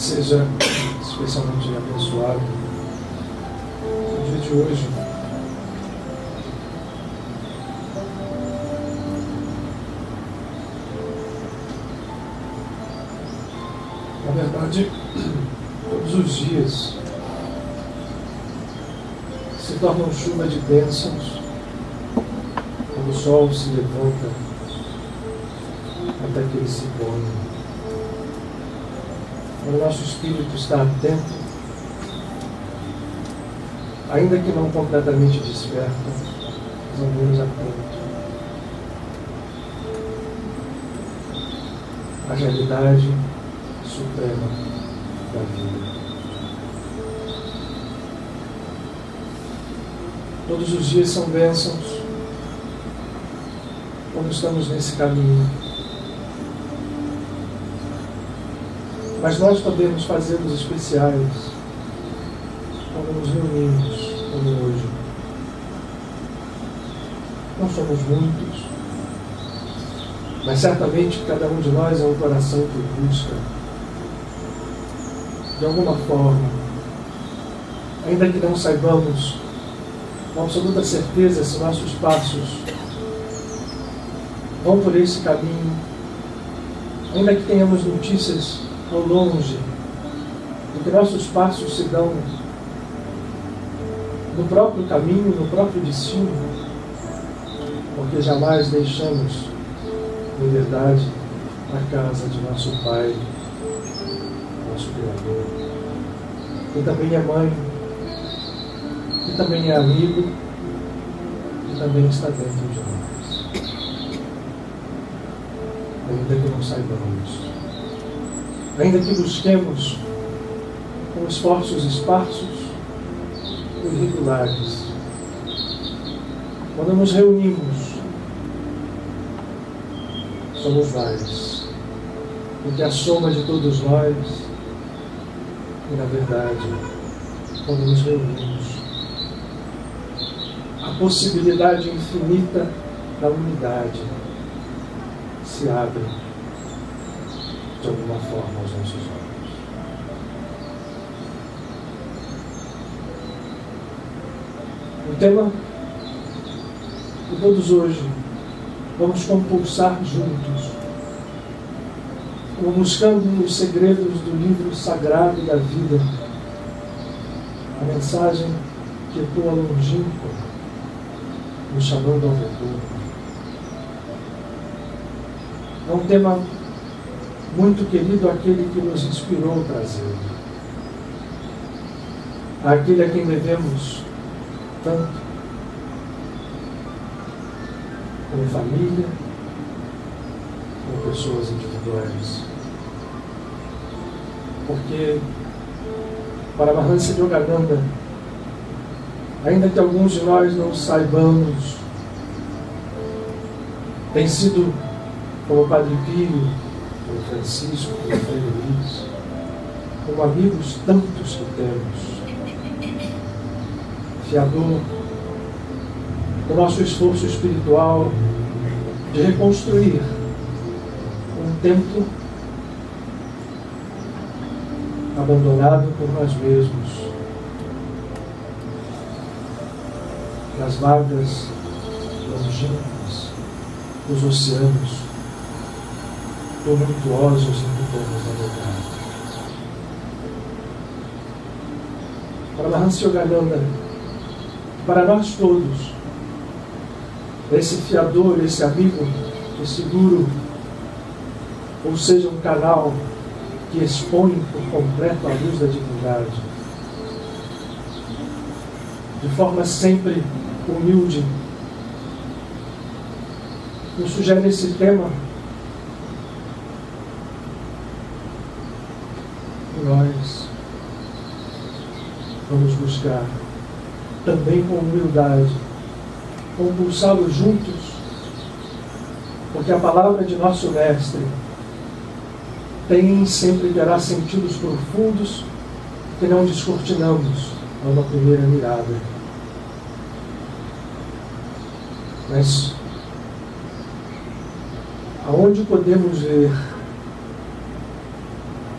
seja especialmente abençoado no dia de hoje. Na verdade, todos os dias se tornam chuva de bênçãos quando o sol se levanta até que ele se põe. Quando o nosso espírito está atento, ainda que não completamente desperto, mas ao menos atento à realidade suprema da vida. Todos os dias são bênçãos quando estamos nesse caminho. Mas nós podemos fazê-los especiais quando nos reunimos, como hoje. Não somos muitos, mas certamente cada um de nós é um coração que busca, de alguma forma, ainda que não saibamos com absoluta certeza se nossos passos vão por esse caminho, ainda que tenhamos notícias ao longe de que nossos passos se dão no próprio caminho, no próprio destino, porque jamais deixamos, em verdade, a casa de nosso Pai, nosso Criador, que também é mãe, que também é amigo, que também está dentro de nós, ainda que não saibamos, ainda que busquemos com esforços esparsos e irregulares. Quando nos reunimos, somos vários, porque a soma de todos nós, e na verdade, quando nos reunimos, a possibilidade infinita da unidade se abre de alguma forma aos nossos olhos. O tema que todos hoje vamos compulsar juntos, como buscando os segredos do livro sagrado da vida, a mensagem que ecoa longínqua, nos chamando ao retorno. É um tema muito querido àquele que nos inspirou o prazer, àquele a quem devemos tanto, como família, como pessoas individuais. Porque, para Maharishi Yogananda, ainda que alguns de nós não saibamos, tem sido como o Padre Pio, como Francisco, como Frei Luís, como amigos tantos que temos, fiador do nosso esforço espiritual de reconstruir um templo abandonado por nós mesmos, nas vagas longínquas dos oceanos tumultuosos em que temos navegado. Para Maharishi Yogananda, para nós todos, esse fiador, esse amigo, esse guru, ou seja, um canal que expõe por completo a luz da divindade, de forma sempre humilde, nos sugere esse tema e nós vamos buscar também com humildade compulsá-lo juntos, porque a palavra de nosso Mestre tem e sempre terá sentidos profundos que não descortinamos a uma primeira mirada. Mas aonde podemos ver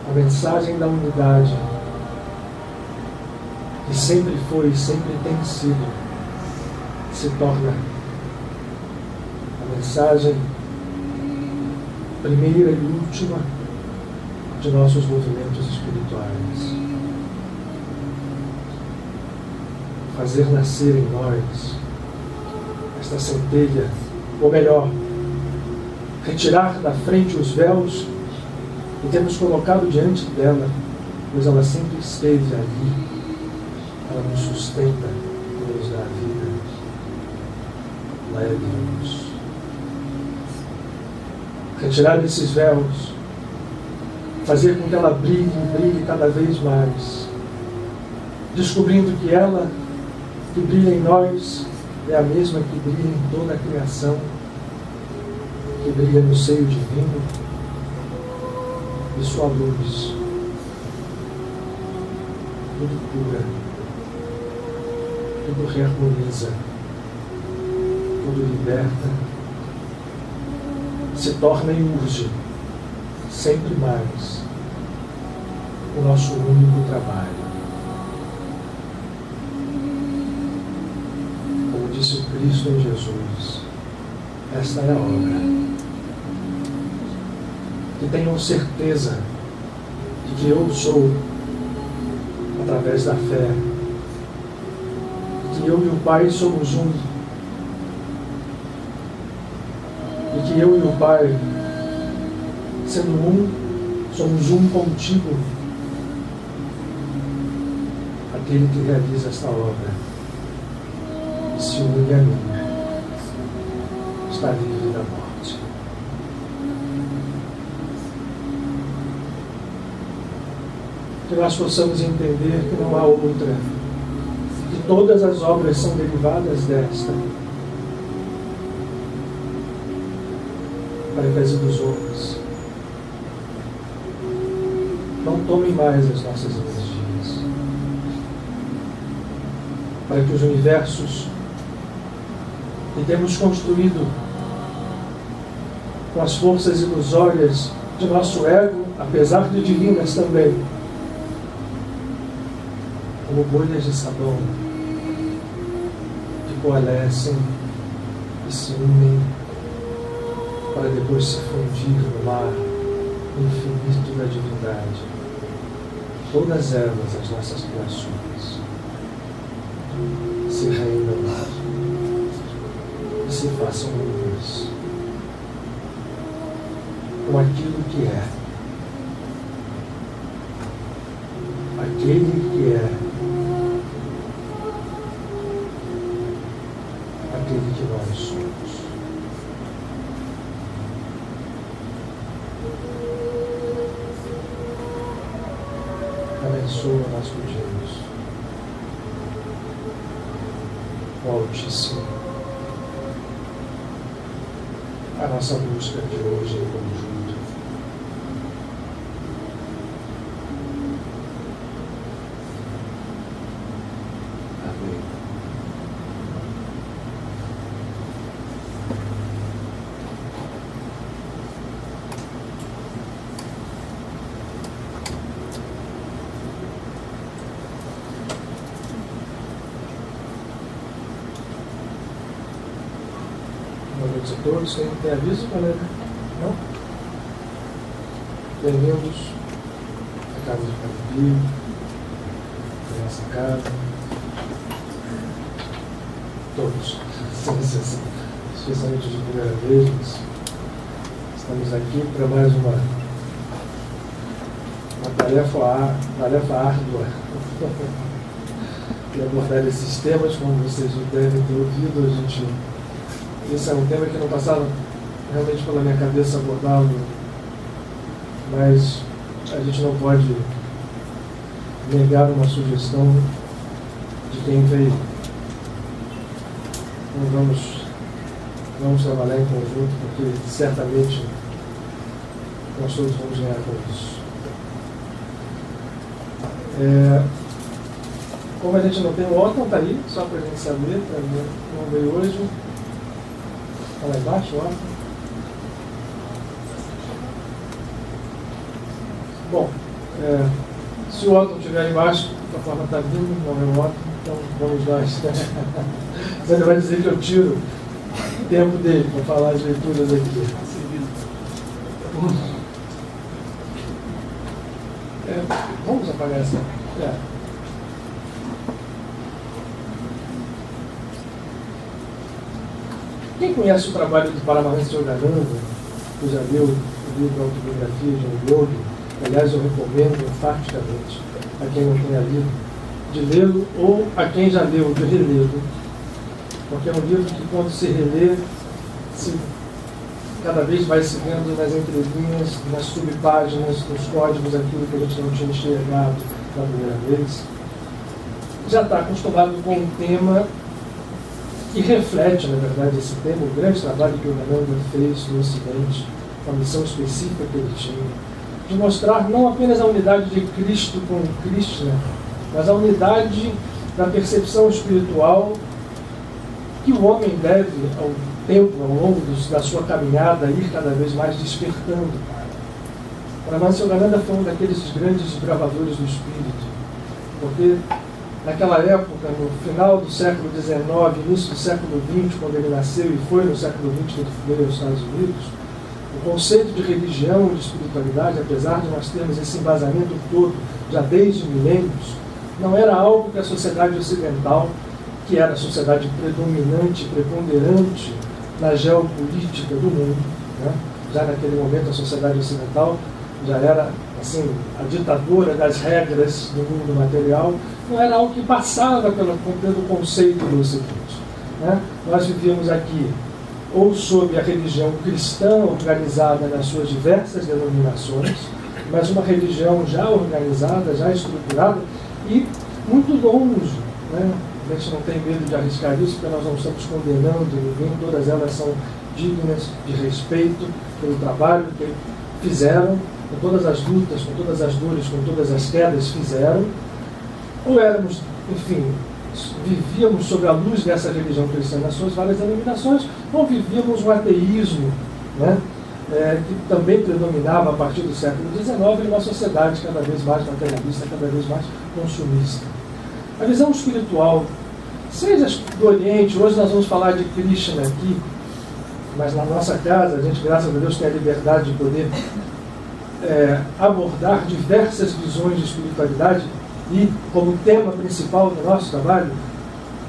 a mensagem da unidade, que sempre foi e sempre tem sido, se torna a mensagem primeira e última de nossos movimentos espirituais. Fazer nascer em nós esta centelha, ou melhor, retirar da frente os véus que temos colocado diante dela, pois ela sempre esteve ali, ela nos sustenta, nos dá vida. Leve-nos. Retirar esses véus, fazer com que ela brilhe e brilhe cada vez mais, descobrindo que ela, que brilha em nós, é a mesma que brilha em toda a criação, que brilha no seio divino, e sua luz tudo cura, tudo reharmoniza, tudo liberta, se torna e urge sempre mais o nosso único trabalho. Como disse o Cristo em Jesus, esta é a obra. Que tenham certeza de que eu sou, através da fé, que eu e o Pai somos um, e que eu e o Pai, sendo um, somos um contigo, aquele que realiza esta obra e se une a mim, está livre da morte. Que nós possamos entender que não há outra, que todas as obras são derivadas desta, para que as ilusões não tomem mais as nossas energias, para que os universos que temos construído com as forças ilusórias de nosso ego, apesar de divinas também, como bolhas de sabão que coalescem e se unem para depois se fundir no mar infinito da divindade. Todas elas, as nossas criações, se reúnam lá e se façam unas com aquilo que é, aquele que é, aquele que nós somos. Abençoa, nós pedimos, o Altíssimo, a nossa busca de hoje em conjunto. Amém. Boa noite a todos. Quem tem aviso, galera? Não? Bem-vindos à casa de Padre Pio, à nossa casa. Todos, especialmente de primeira vez, mas estamos aqui para mais uma tarefa árdua de abordar esses temas, como vocês devem ter ouvido. Esse é um tema que não passava realmente pela minha cabeça abordá-lo, mas a gente não pode negar uma sugestão de quem veio. Então vamos trabalhar em conjunto, porque certamente nós todos vamos ganhar com isso. Como a gente não tem o Otton, está aí, só para a gente saber, não veio hoje. Está lá embaixo, ó. Bom, Se o Otton estiver aí embaixo, a forma está vindo, não é o Otton, então vamos nós. Mas ele vai dizer que eu tiro o tempo dele para falar as leituras aqui. Vamos apagar essa. Quem conhece o trabalho do Paramahansa Yogananda, que já leu o livro Autobiografia de um Yogi, aliás, eu recomendo enfaticamente a quem não tenha lido, de lê-lo, ou a quem já leu, de relê-lo, porque é um livro que, quando se relê, cada vez vai se vendo nas entrelinhas, nas subpáginas, nos códigos, aquilo que a gente não tinha enxergado da primeira vez. Já está acostumado com um tema que reflete, na verdade, esse tema, o grande trabalho que o Yogananda fez no Ocidente, a missão específica que ele tinha, de mostrar não apenas a unidade de Cristo com Krishna, mas a unidade da percepção espiritual que o homem deve, ao tempo, ao longo da sua caminhada, ir cada vez mais despertando. Paramahansa Yogananda foi um daqueles grandes desbravadores do espírito, porque naquela época, no final do século XIX, início do século XX, quando ele nasceu e foi no século XX que ele veio aos Estados Unidos, o conceito de religião e de espiritualidade, apesar de nós termos esse embasamento todo, já desde milênios, não era algo que a sociedade ocidental, que era a sociedade predominante, preponderante na geopolítica do mundo, né? Já naquele momento a sociedade ocidental já era assim, a ditadora das regras do mundo material, não era algo que passava pelo conceito do Ocidente, né? Nós vivíamos aqui ou sob a religião cristã organizada nas suas diversas denominações, mas uma religião já organizada, já estruturada e muito longe, né? A gente não tem medo de arriscar isso, porque nós não estamos condenando ninguém, todas elas são dignas de respeito pelo trabalho que fizeram, com todas as lutas, com todas as dores, com todas as quedas fizeram, ou éramos, enfim, vivíamos sob a luz dessa religião cristã nas suas várias denominações, ou vivíamos um ateísmo, né? Que também predominava a partir do século XIX em uma sociedade cada vez mais materialista, cada vez mais consumista. A visão espiritual, seja do Oriente, hoje nós vamos falar de Krishna aqui, mas na nossa casa, a gente, graças a Deus, tem a liberdade de poder abordar diversas visões de espiritualidade e, como tema principal do nosso trabalho,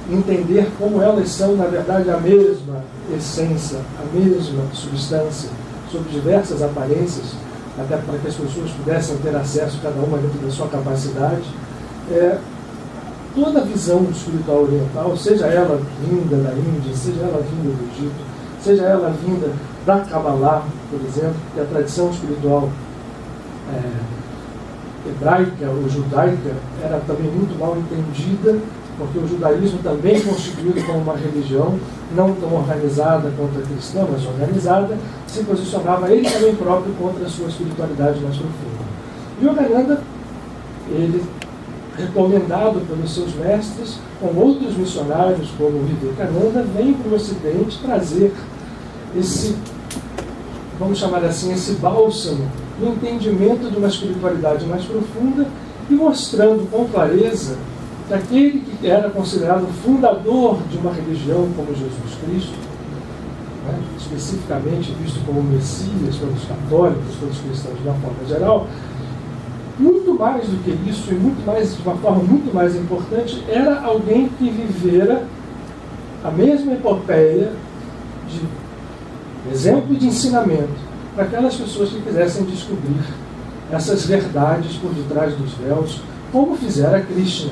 entender como elas são, na verdade, a mesma essência, a mesma substância, sob diversas aparências, até para que as pessoas pudessem ter acesso, cada uma dentro da sua capacidade. Toda a visão espiritual oriental, seja ela vinda da Índia, seja ela vinda do Egito, seja ela vinda da Kabbalah, por exemplo, que é a tradição espiritual hebraica ou judaica era também muito mal entendida, porque o judaísmo também é constituído como uma religião não tão organizada quanto a cristã, mas organizada, se posicionava ele também próprio contra a sua espiritualidade mais profunda. E Yogananda, ele, recomendado pelos seus mestres, com outros missionários como Vivekananda, vem para o Ocidente trazer esse, vamos chamar assim, esse bálsamo no entendimento de uma espiritualidade mais profunda e mostrando com clareza que aquele que era considerado fundador de uma religião como Jesus Cristo, né, especificamente visto como Messias pelos católicos, pelos cristãos de uma forma geral, muito mais do que isso, e muito mais, de uma forma muito mais importante, era alguém que vivera a mesma epopeia de exemplo de ensinamento para aquelas pessoas que quisessem descobrir essas verdades por detrás dos véus, como fizera Krishna.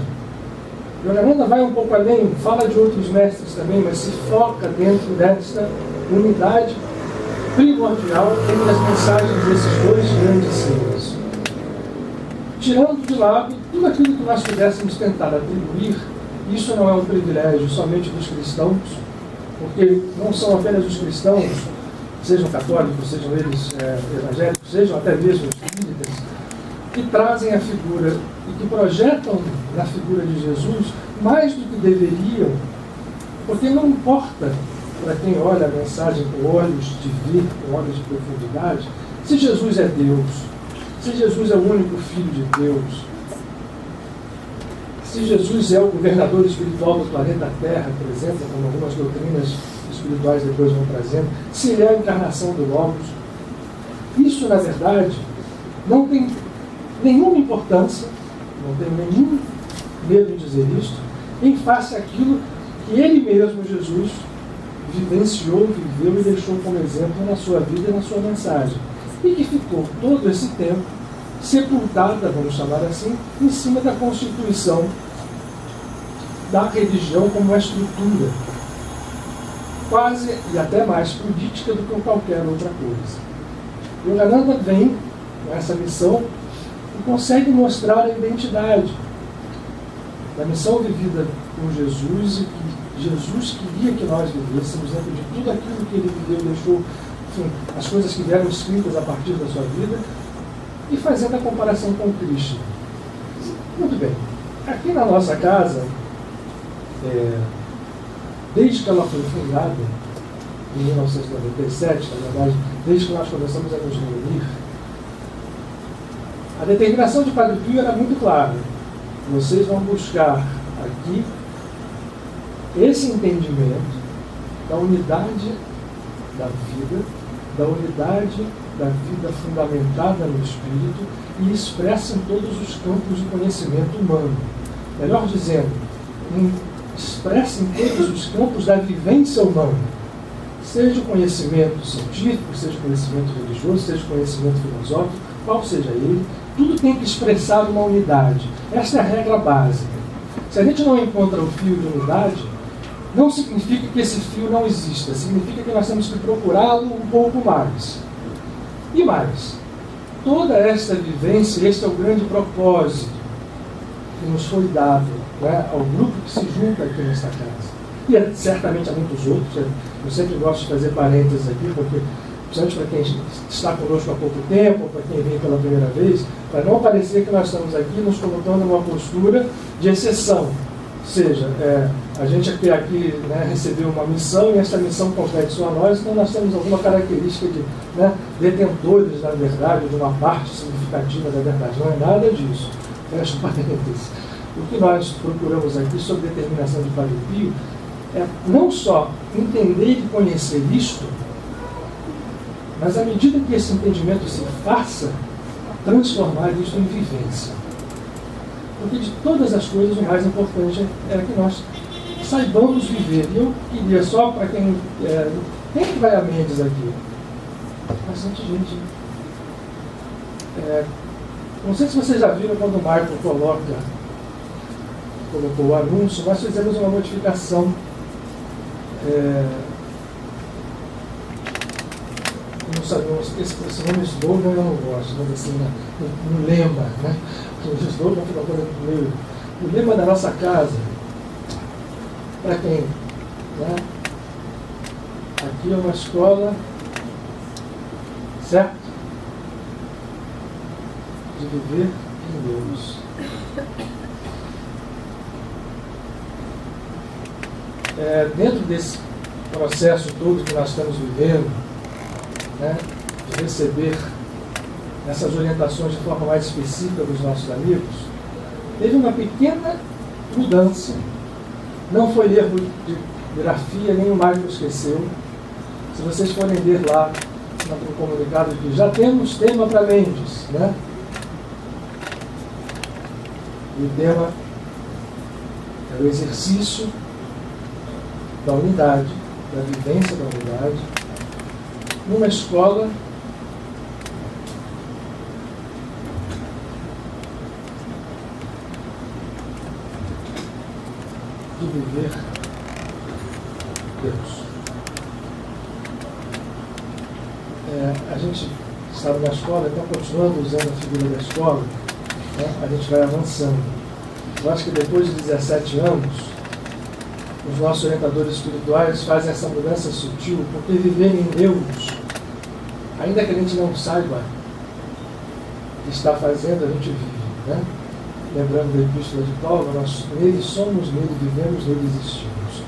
Yogananda vai um pouco além, fala de outros mestres também, mas se foca dentro dessa unidade primordial entre as mensagens desses dois grandes seres. Tirando de lado tudo aquilo que nós pudéssemos tentar atribuir, isso não é um privilégio somente dos cristãos, porque não são apenas os cristãos, sejam católicos, sejam eles evangélicos, sejam até mesmo espíritas, que trazem a figura e que projetam na figura de Jesus mais do que deveriam, porque não importa para quem olha a mensagem com olhos de ver, com olhos de profundidade, se Jesus é Deus, se Jesus é o único Filho de Deus, se Jesus é o governador espiritual do planeta Terra, por exemplo, como algumas doutrinas espirituais depois vão trazendo, se ele é a encarnação do Logos, isso, na verdade, não tem nenhuma importância, não tenho nenhum medo de dizer isso, em face àquilo que ele mesmo, Jesus, vivenciou, viveu e deixou como exemplo na sua vida e na sua mensagem. E que ficou todo esse tempo sepultada, vamos chamar assim, em cima da constituição da religião como uma estrutura, quase e até mais política do que qualquer outra coisa. E o Yogananda vem com essa missão e consegue mostrar a identidade da missão vivida por Jesus e que Jesus queria que nós vivêssemos dentro de tudo aquilo que ele viveu, deixou, enfim, as coisas que vieram escritas a partir da sua vida, e fazendo a comparação com Cristo. Muito bem. Aqui na nossa casa, desde que ela foi fundada, em 1997, na verdade, desde que nós começamos a nos reunir, a determinação de Padre Pio era muito clara. Vocês vão buscar aqui esse entendimento da unidade da vida, da unidade da vida fundamentada no Espírito e expressa em todos os campos de conhecimento humano. Melhor dizendo, expressa em todos os campos da vivência humana. Seja o conhecimento científico, seja o conhecimento religioso, seja o conhecimento filosófico, qual seja ele, tudo tem que expressar uma unidade. Esta é a regra básica. Se a gente não encontra o fio de unidade, não significa que esse fio não exista, significa que nós temos que procurá-lo um pouco mais. E mais, toda esta vivência, este é o grande propósito que nos foi dado, né, ao grupo que se junta aqui nesta casa. E certamente há muitos outros. Eu sempre gosto de fazer parênteses aqui, porque, principalmente para quem está conosco há pouco tempo, ou para quem vem pela primeira vez, para não parecer que nós estamos aqui nos colocando numa postura de exceção. Ou seja, a gente aqui né, recebeu uma missão e essa missão compete só a nós, então nós temos alguma característica de detentores da verdade, de uma parte significativa da verdade. Não é nada disso. Fecha parênteses. O que nós procuramos aqui sobre determinação de Padre Pio é não só entender e conhecer isto, mas à medida que esse entendimento se faça, transformar isso em vivência. Porque de todas as coisas, o mais importante é que nós saibamos viver. E eu queria só para quem que vai a Mendes aqui? Bastante gente. Não sei se vocês já viram quando o Marco colocou o anúncio, nós fizemos uma modificação. Não sabemos, esse nome slogan eu não gosto, mas assim, no lema, né? O slogan fica coisa meio. O lema da nossa casa, para quem? Né? Aqui é uma escola, certo? De viver em Deus. Dentro desse processo todo que nós estamos vivendo, né, de receber essas orientações de forma mais específica dos nossos amigos, teve uma pequena mudança. Não foi erro de grafia, nem o Marco esqueceu. Se vocês forem ler lá no comunicado que já temos tema para Mendes, né? E o tema é o exercício da unidade, da vivência da unidade, numa escola de viver Deus. A gente estava na escola, então continuando usando a figura da escola, né, a gente vai avançando. Eu acho que depois de 17 anos, os nossos orientadores espirituais fazem essa mudança sutil, porque viver em Deus, ainda que a gente não saiba o que está fazendo, a gente vive, né? Lembrando da Epístola de Paulo, nós nele somos, nele vivemos, nele existimos.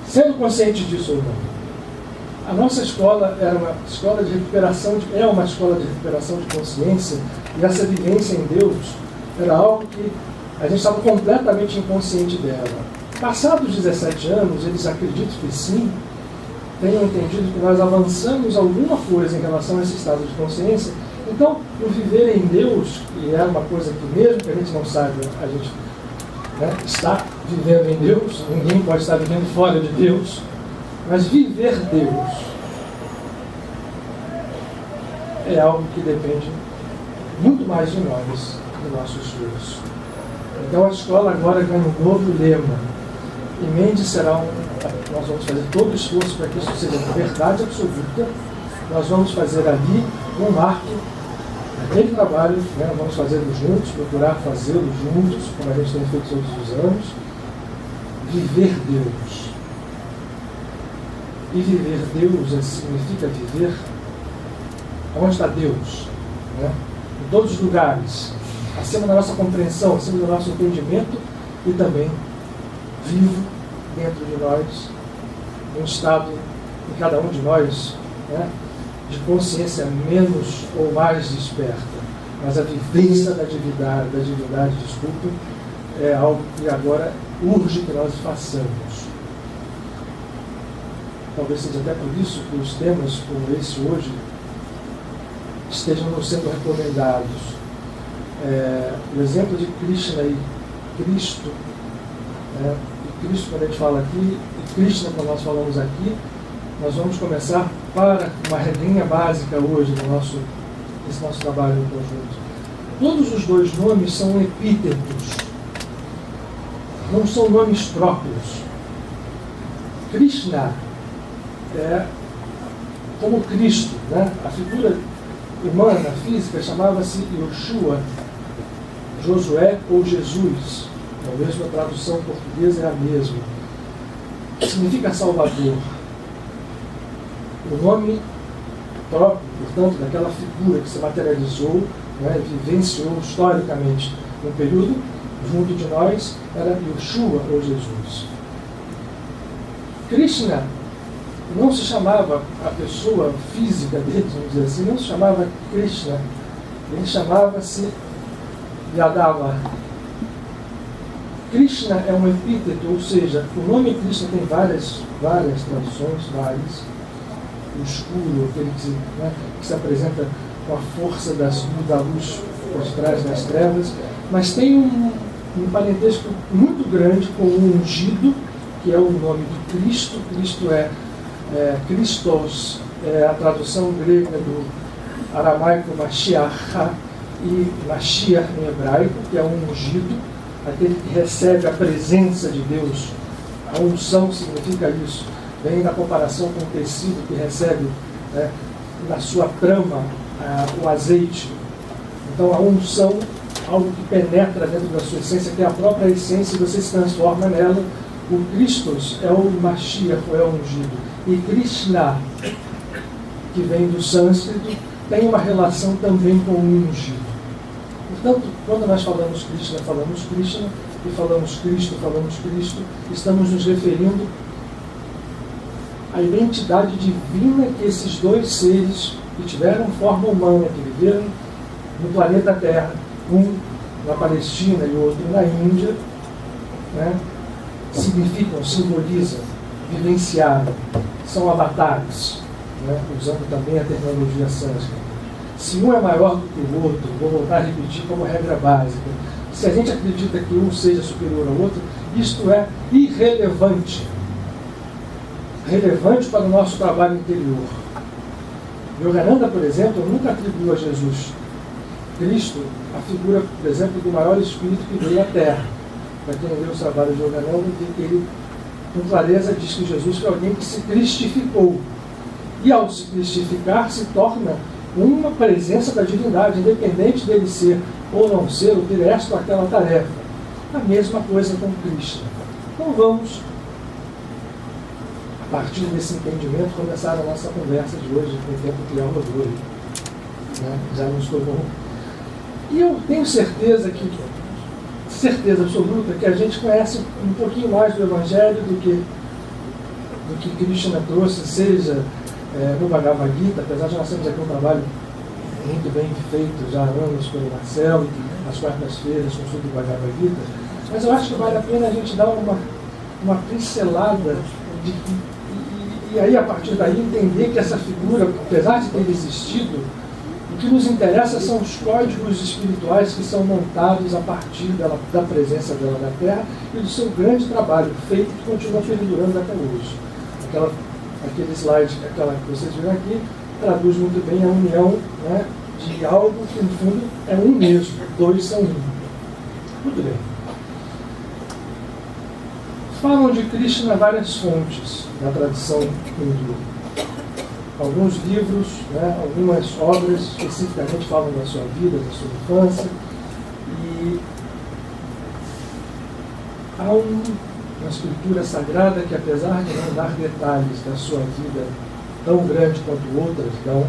Sendo consciente disso ou não. A nossa escola era uma escola de recuperação, é uma escola de recuperação de consciência, e essa vivência em Deus era algo que a gente estava completamente inconsciente dela. Passados 17 anos, eles acreditam que sim, tenham entendido que nós avançamos alguma coisa em relação a esse estado de consciência. Então, o viver em Deus, e é uma coisa que mesmo que a gente não saiba, a gente está vivendo em Deus, ninguém pode estar vivendo fora de Deus, mas viver Deus é algo que depende muito mais de nós, do nosso esforço. Então a escola agora ganha um novo lema. E Mendes será nós vamos fazer todo o esforço para que isso seja verdade absoluta. Nós vamos fazer ali um marco naquele trabalho, vamos fazê-lo juntos, procurar fazê-lo juntos, como a gente tem feito todos os anos. Viver Deus. E viver Deus significa viver onde está Deus, em todos os lugares, acima da nossa compreensão, acima do nosso entendimento, e também vivo dentro de nós, um estado em cada um de nós, de consciência menos ou mais desperta, mas a vivência da divindade, é algo que agora urge que nós façamos. Talvez seja até por isso que os temas como esse hoje estejam nos sendo recomendados. O exemplo de Krishna e Cristo, e Cristo quando a gente fala aqui, e Krishna quando nós falamos aqui, nós vamos começar para uma regrinha básica hoje nesse nosso trabalho em conjunto. Todos os dois nomes são epítetos, não são nomes próprios. Krishna é como Cristo, a figura humana, física, chamava-se Yoshua, Josué ou Jesus. Talvez a tradução portuguesa é a mesma. Significa Salvador. O nome próprio, portanto, daquela figura que se materializou, vivenciou historicamente um período junto de nós, era Yoshua ou Jesus. Krishna não se chamava, a pessoa física dele, vamos dizer assim, não se chamava Krishna, ele chamava-se Yadava. Krishna é um epíteto, ou seja, o nome Krishna tem várias traduções, o escuro, aquele que se apresenta com a força da luz por trás das trevas, mas tem um parentesco muito grande com o ungido, que é o nome de Cristo. Cristo é Christos, é a tradução grega do aramaico Mashiach, e Mashiach em hebraico, que é um ungido, aquele que recebe a presença de Deus. A unção significa isso, vem da comparação com o tecido que recebe na sua trama o azeite. Então a unção, algo que penetra dentro da sua essência, que é a própria essência, e você se transforma nela. O Christos é o Mashiach, é o ungido. E Krishna, que vem do sânscrito, tem uma relação também com o ungido. Portanto, quando nós falamos Krishna, e falamos Cristo, estamos nos referindo à identidade divina que esses dois seres que tiveram forma humana, que viveram no planeta Terra, um na Palestina e o outro na Índia, significam, simbolizam, vivenciaram, são avatares, usando também a terminologia sânscrita. Se um é maior do que o outro, vou voltar a repetir como regra básica, se a gente acredita que um seja superior ao outro, isto é irrelevante. Relevante para o nosso trabalho interior. Yogananda, por exemplo, nunca atribuiu a Jesus Cristo a figura, por exemplo, do maior espírito que veio à Terra. Para quem lê o trabalho de Yogananda, vê que ele, com clareza, diz que Jesus foi alguém que se cristificou. E ao se cristificar, se torna uma presença da divindade, independente dele ser ou não ser, ou ter esta ou aquela tarefa. A mesma coisa com Cristo. Então vamos, a partir desse entendimento, começar a nossa conversa de hoje, com o tempo que já rodou. Já nos tornou. E eu tenho certeza absoluta, que a gente conhece um pouquinho mais do Evangelho do que Krishna trouxe, seja no Bhagavad Gita, apesar de nós termos aqui um trabalho muito bem feito já há anos pelo Marcelo, às quartas-feiras, consulta do Bhagavad Gita, mas eu acho que vale a pena a gente dar uma pincelada e aí, a partir daí, entender que essa figura, apesar de ter existido, o que nos interessa são os códigos espirituais que são montados a partir da presença dela na Terra e do seu grande trabalho feito que continua perdurando até hoje. Aquele slide, aquela que vocês viram aqui, traduz muito bem a união, né, de algo que, no fundo, é um mesmo. Dois são um. Muito bem. Falam de Krishna várias fontes na tradição hindu. Alguns livros, né, algumas obras especificamente falam da sua vida, da sua infância. E há uma escritura sagrada que, apesar de não dar detalhes da sua vida tão grande quanto outras dão,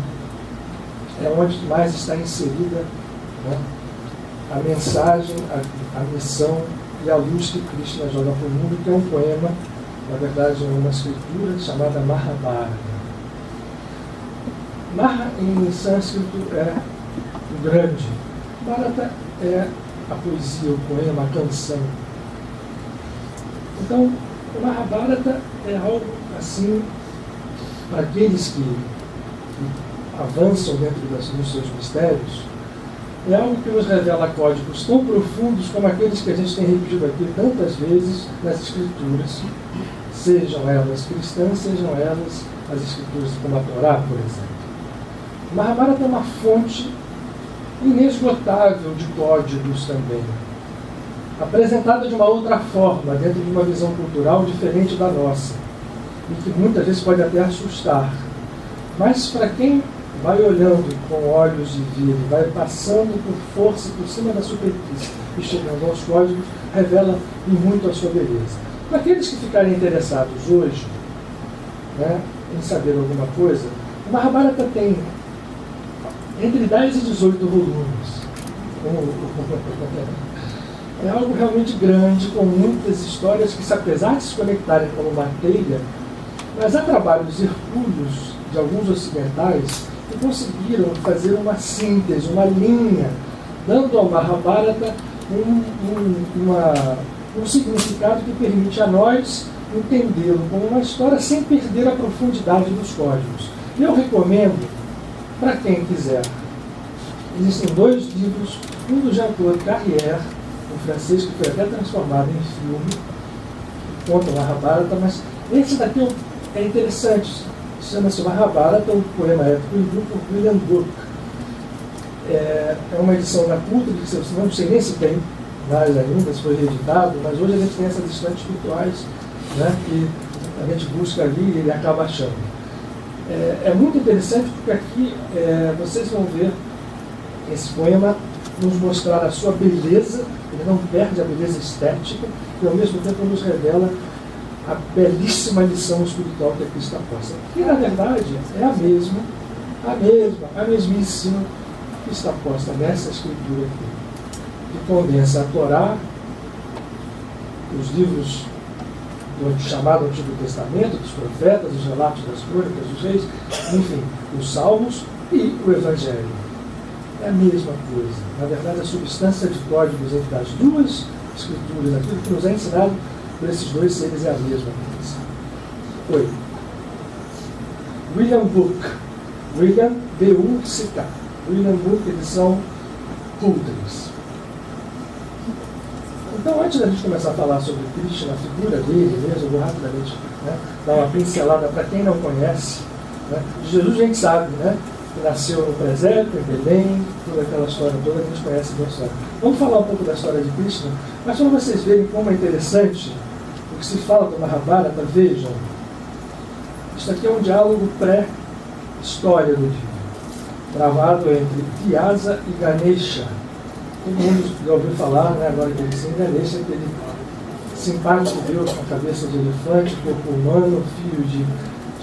é onde mais está inserida, né, a mensagem, a missão e a luz que Krishna joga para o mundo, que é um poema, na verdade é uma escritura chamada Mahabharata. Maha em sânscrito é o grande. Bharata é a poesia, o poema, a canção. Então, o Mahabharata é algo assim, para aqueles que avançam dentro dos seus mistérios, é algo que nos revela códigos tão profundos como aqueles que a gente tem repetido aqui tantas vezes nas escrituras, sejam elas cristãs, sejam elas as escrituras como a Torá, por exemplo. O Mahabharata é uma fonte inesgotável de códigos também, apresentada de uma outra forma, dentro de uma visão cultural diferente da nossa, e que muitas vezes pode até assustar. Mas para quem vai olhando com olhos de vida, vai passando por força por cima da superfície e chegando aos códigos, revela em muito a sua beleza. Para aqueles que ficarem interessados hoje, né, em saber alguma coisa, o Mahabharata tem entre 10 e 18 volumes. É algo realmente grande, com muitas histórias que, apesar de se conectarem como uma teia, mas há trabalhos hercúleos de alguns ocidentais que conseguiram fazer uma síntese, uma linha, dando ao Mahabharata um significado que permite a nós entendê-lo como uma história sem perder a profundidade dos códigos. E eu recomendo, para quem quiser, existem 2 livros, um do Jean-Claude Carrière, um francês que foi até transformado em filme, que conta o Mahabharata, mas esse daqui é interessante. Chama-se Mahabharata, um poema épico hindu por William Burke. É uma edição da Cultura, que não sei nem se tem mais ainda, se foi reeditado, mas hoje a gente tem essas estantes virtuais, né, que a gente busca ali e ele acaba achando. É muito interessante porque aqui vocês vão ver esse poema nos mostrar a sua beleza, ele não perde a beleza estética, e ao mesmo tempo nos revela a belíssima lição espiritual que aqui está posta. Que, na verdade, é a mesmíssima que está posta nessa escritura aqui, que condensa a Torá, os livros do chamado Antigo Testamento, dos profetas, os relatos das crônicas, dos reis, enfim, os salmos e o Evangelho. É a mesma coisa. Na verdade, a substância de códigos entre as duas escrituras, aquilo que nos é ensinado por esses 2 seres, é a mesma coisa. Foi William Burke, William B-U-C-K, William Burke, edição Coulters. Então, antes da gente começar a falar sobre Krishna, a figura dele mesmo, eu vou rapidamente, né, dar uma pincelada para quem não conhece. Né? Jesus a gente sabe, né, que nasceu no presépio, em Belém, toda aquela história toda, a gente conhece bem a história. Vamos falar um pouco da história de Krishna, mas para vocês verem como é interessante o que se fala do Mahabharata, vejam. Isso aqui é um diálogo pré-história do livro, travado entre Vyasa e Ganesha. Todo mundo já ouviu falar, né, agora que ele se Ganesha, aquele simpático deus com a cabeça de elefante, corpo humano, filho de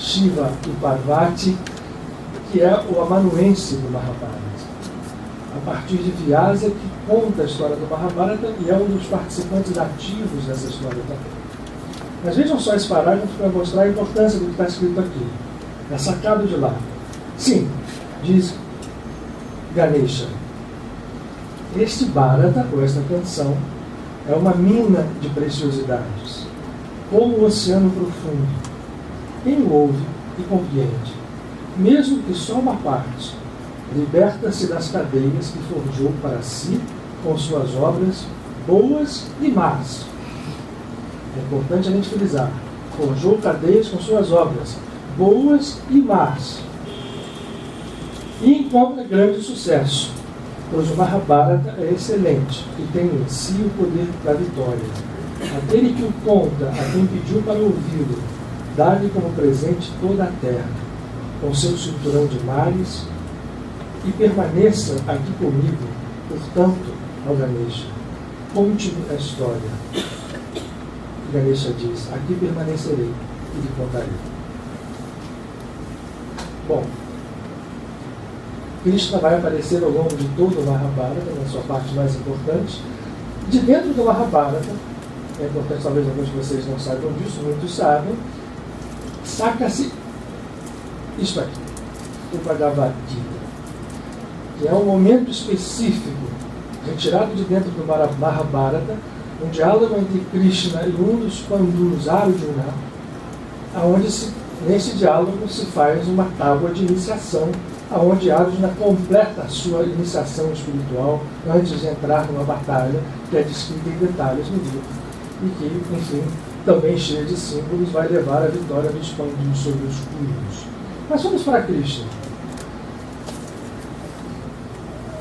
Shiva e Parvati, que é o amanuense do Mahabharata. A partir de Vyasa, que conta a história do Mahabharata e é um dos participantes ativos dessa história também. Mas vejam só esse parágrafo para mostrar a importância do que está escrito aqui. é sacado de lá. Sim, diz Ganesha, este Bharata, ou esta canção, é uma mina de preciosidades, como o oceano profundo. Quem o ouve e compreende, mesmo que só uma parte, liberta-se das cadeias que forjou para si com suas obras boas e más. É importante a gente frisar. Forjou cadeias com suas obras boas e más. E encontra grande sucesso, pois o Mahabharata é excelente e tem em si o poder da vitória. Aquele que o conta a quem pediu para ouvi-lo, dá-lhe como presente toda a terra, com seu cinturão de mares, e permaneça aqui comigo, portanto, ao Ganesha. Conte-me a história. Ganesha diz, aqui permanecerei e lhe contarei. Bom, Krishna vai aparecer ao longo de todo o Mahabharata, na sua parte mais importante. De dentro do Mahabharata, é importante, talvez alguns de vocês não saibam disso, muitos sabem, saca-se isto aqui, o Bhagavad Gita, que é um momento específico, retirado de dentro do Mahabharata, um diálogo entre Krishna e um dos Pandus, Arjuna, onde nesse diálogo se faz uma tábua de iniciação, onde Arjuna completa a sua iniciação espiritual antes de entrar numa batalha que é descrita em detalhes no livro e que, enfim, também cheia de símbolos, vai levar à vitória dos Pandus sobre os Kurus. Mas vamos para Krishna.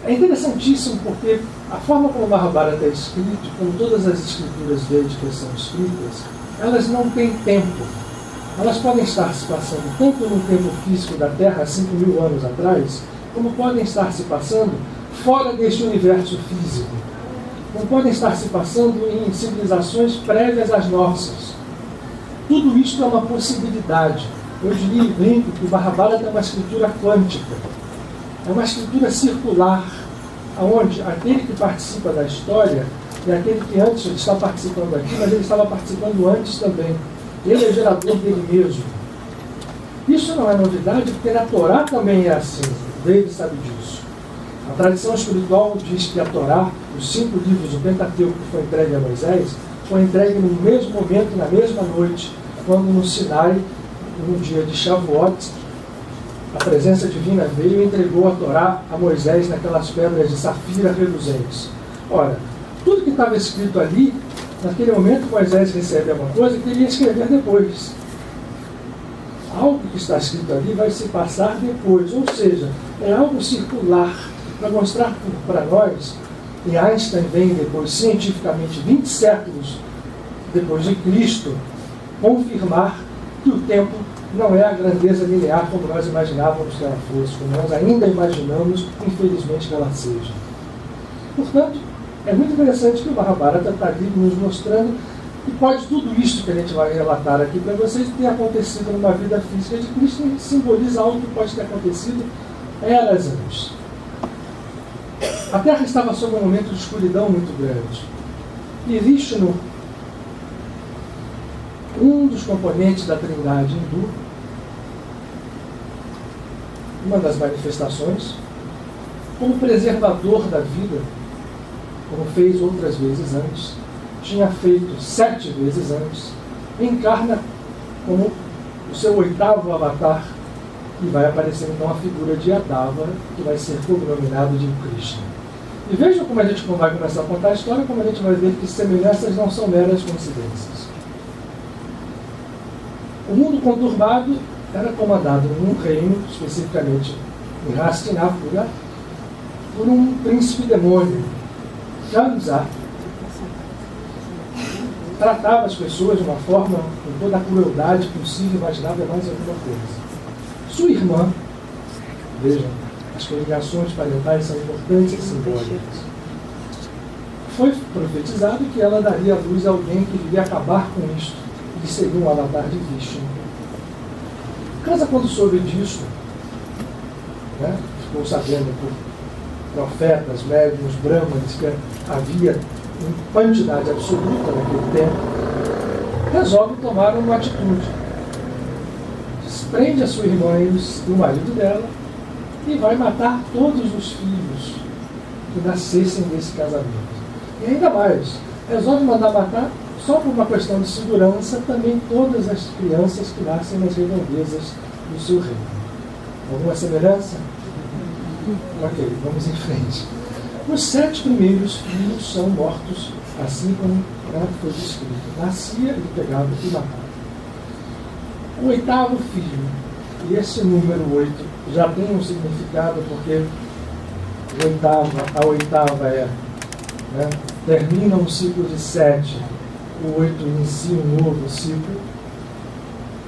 É interessantíssimo porque a forma como o Mahabharata é escrito, como todas as escrituras védicas são escritas, elas não têm tempo. Elas podem estar se passando tanto no tempo físico da Terra, há 5.000 anos atrás, como podem estar se passando fora deste universo físico. Como podem estar se passando em civilizações prévias às nossas. Tudo isto é uma possibilidade. Eu diria e brinco que o Mahabharata é uma escritura quântica. É uma escritura circular, onde aquele que participa da história é aquele que antes está participando aqui, mas ele estava participando antes também. Ele é gerador dele mesmo. Isso não é novidade, porque na Torá também é assim. David sabe disso. A tradição espiritual diz que a Torá, os 5 livros do Pentateuco que foi entregue a Moisés, foi entregue no mesmo momento, na mesma noite, quando no Sinai, no dia de Shavuot, a presença divina veio e entregou a Torá a Moisés naquelas pedras de safira reluzentes. Ora, tudo que estava escrito ali, naquele momento Moisés recebe alguma coisa que ele ia escrever depois. Algo que está escrito ali vai se passar depois, ou seja, é algo circular, para mostrar para nós, e Einstein vem depois, cientificamente, 20 séculos depois de Cristo, confirmar que o tempo não é a grandeza linear como nós imaginávamos que ela fosse, como nós ainda imaginamos, infelizmente, que ela seja. Portanto, é muito interessante que o Mahabharata está ali nos mostrando que pode tudo isso que a gente vai relatar aqui para vocês ter acontecido numa vida física de Cristo, e simboliza algo que pode ter acontecido eras antes. A Terra estava sob um momento de escuridão muito grande. E Vishnu, um dos componentes da Trindade hindu, uma das manifestações, como preservador da vida, como fez outras vezes antes, tinha feito 7 vezes antes, encarna como o seu 8º avatar, e vai aparecer então a figura de Yadava, que vai ser cognominado de Krishna. E vejam como a gente vai começar a contar a história, como a gente vai ver que semelhanças não são meras coincidências. O mundo conturbado era comandado num reino, especificamente em Hastinapura, por um príncipe demônio, Kamsa. Tratava as pessoas de uma forma, com toda a crueldade possível, imaginável, mais alguma coisa. Sua irmã, vejam, as coligações parentais são importantes e simbólicas. Foi profetizado que ela daria à luz a alguém que iria acabar com isto, e seria um avatar de Vishnu. Kansa, quando soube disso, ficou sabendo por profetas, médiuns, brahmanes, que havia em quantidade absoluta naquele tempo, resolve tomar uma atitude. prende a sua irmã e o marido dela e vai matar todos os filhos que nascessem desse casamento. E ainda mais, resolve mandar matar, só por uma questão de segurança, também todas as crianças que nascem nas redondezas do seu reino. Alguma semelhança? Ok, vamos em frente. Os 7 primeiros filhos são mortos, assim como foi descrito. Nascia, ele pegava e matava. O 8º filho, e esse número 8 já tem um significado, porque a oitava é, né, termina um ciclo de 7, o 8 inicia um novo ciclo.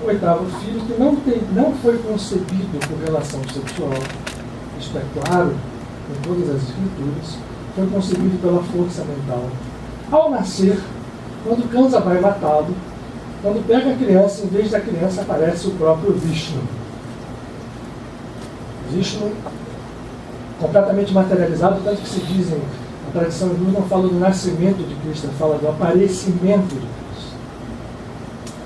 O 8º filho, que não foi concebido por relação sexual, isto é claro em todas as escrituras, foi concebido pela força mental. Ao nascer, quando Kansa vai matá-lo, quando pega a criança, em vez da criança aparece o próprio Vishnu. Vishnu, completamente materializado, tanto que se dizem, a tradição hindu não fala do nascimento de Cristo, fala do aparecimento de Cristo.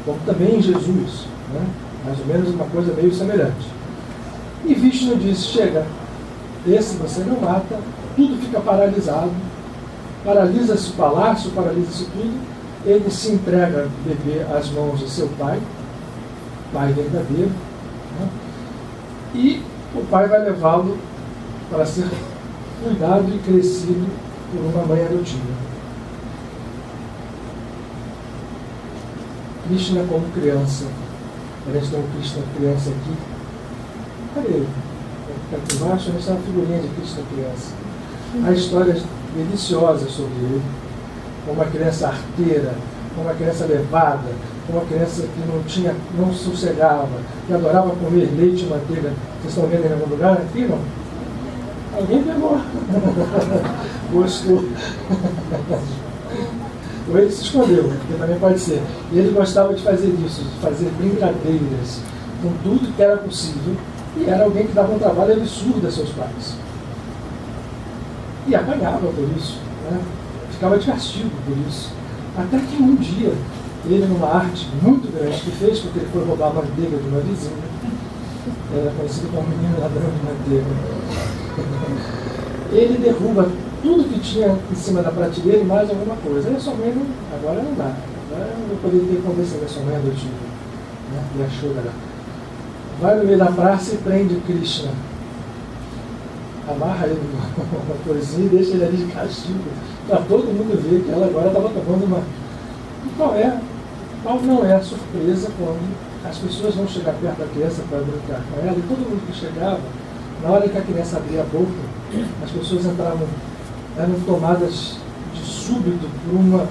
Como também em Jesus, né? Mais ou menos uma coisa meio semelhante. E Vishnu diz, chega, esse você não mata, tudo fica paralisado, paralisa-se o palácio, paralisa-se tudo, ele se entrega a bebê às mãos de seu pai verdadeiro, né? E o pai vai levá-lo para ser cuidado e crescido por uma mãe adotiva. Krishna como criança, a gente tem um Krishna criança aqui, cadê ele? Aqui embaixo, a gente tem uma figurinha de Krishna criança. Há histórias deliciosas sobre ele, como uma criança arteira, como uma criança levada, como uma criança que não sossegava, que adorava comer leite e manteiga. Vocês estão vendo em algum lugar aqui, não? Alguém pegou. Gostou. Ou ele se escondeu, porque também pode ser. E ele gostava de fazer isso, de fazer brincadeiras com tudo que era possível, e era alguém que dava um trabalho absurdo a seus pais. E apanhava por isso, né? Ficava de castigo por isso. Até que um dia, ele, numa arte muito grande que fez, porque ele foi roubar a manteiga de uma vizinha, era conhecido como menino ladrão de manteiga, ele derruba tudo que tinha em cima da prateleira e mais alguma coisa. Aí a sua mãe, agora não dá, agora eu não poderia ter convencido a sua mãe adotiva, né? E achou, galera. Vai no meio da praça e prende Krishna. Amarra ele numa coisinha e deixa ele ali de castigo, para todo mundo ver que ela agora estava tomando uma... E qual não é a surpresa quando as pessoas vão chegar perto da criança para brincar com ela, e todo mundo que chegava, na hora que a criança abria a boca, as pessoas eram tomadas de súbito por uma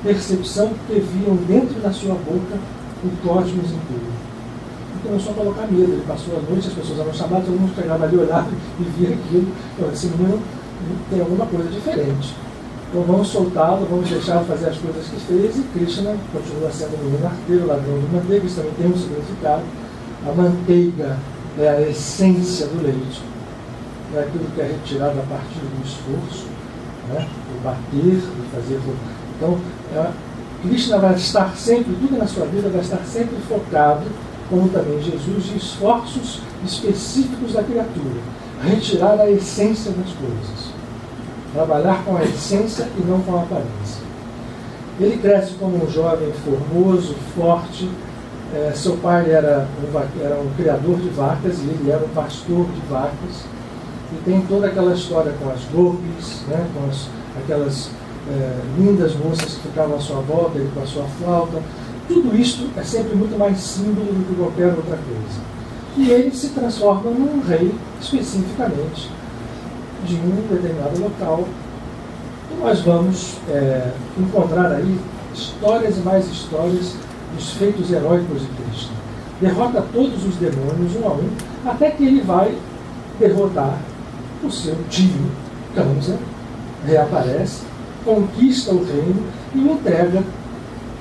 percepção que viam dentro da sua boca o cosmos inteiro. E começou a colocar medo. Ele passou a noite, as pessoas eram chamadas, todo mundo chegava ali, olhava e via aquilo. Então, esse menino tem alguma coisa diferente. Então vamos soltá-lo, vamos deixá-lo fazer as coisas que fez, e Krishna continua sendo um menino arteiro, ladrão de manteiga. Isso também tem um significado. A manteiga é a essência do leite, é aquilo que é retirado a partir do esforço, né? O bater, o fazer. Então, Krishna vai estar sempre, tudo na sua vida vai estar sempre focado, como também Jesus, em esforços específicos da criatura, retirar a essência das coisas, trabalhar com a essência e não com a aparência. Ele cresce como um jovem formoso, forte. Seu pai era um criador de vacas e ele era um pastor de vacas. E tem toda aquela história com as gopis, né, com aquelas lindas moças que ficavam à sua volta, ele com a sua flauta. Tudo isso é sempre muito mais símbolo do que qualquer outra coisa. E ele se transforma num rei, especificamente, de um determinado local. E nós vamos encontrar aí histórias e mais histórias dos feitos heróicos de Krishna. Derrota todos os demônios, um a um, até que ele vai derrotar o seu tio, Kansa, reaparece, conquista o reino e o entrega,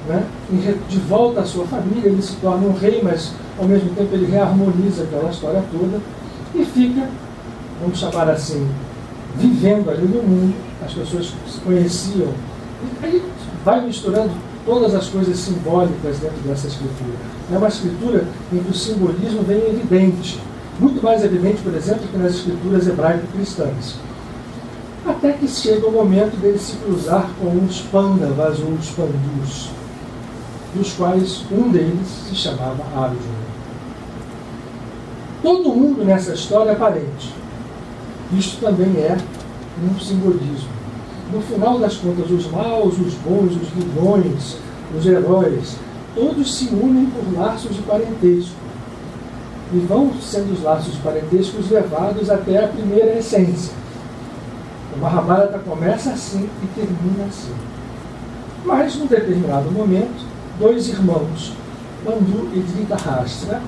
né, de volta à sua família. Ele se torna um rei, mas ao mesmo tempo ele reharmoniza aquela história toda e fica, vamos chamar assim, vivendo ali no mundo. As pessoas se conheciam, e aí vai misturando todas as coisas simbólicas dentro dessa escritura. É uma escritura em que o simbolismo vem evidente, muito mais evidente, por exemplo, que nas escrituras hebraico-cristãs. Até que chega o momento dele se cruzar com os Pandavas ou os Pandus, dos quais um deles se chamava Arjuna. Todo mundo nessa história é parente. Isto também é um simbolismo. No final das contas, os maus, os bons, os vilões, os heróis, todos se unem por laços de parentesco. E vão sendo os laços de parentesco levados até a primeira essência. O Mahabharata começa assim e termina assim. Mas, num determinado momento, dois irmãos, Pandu e Dhritarashtra,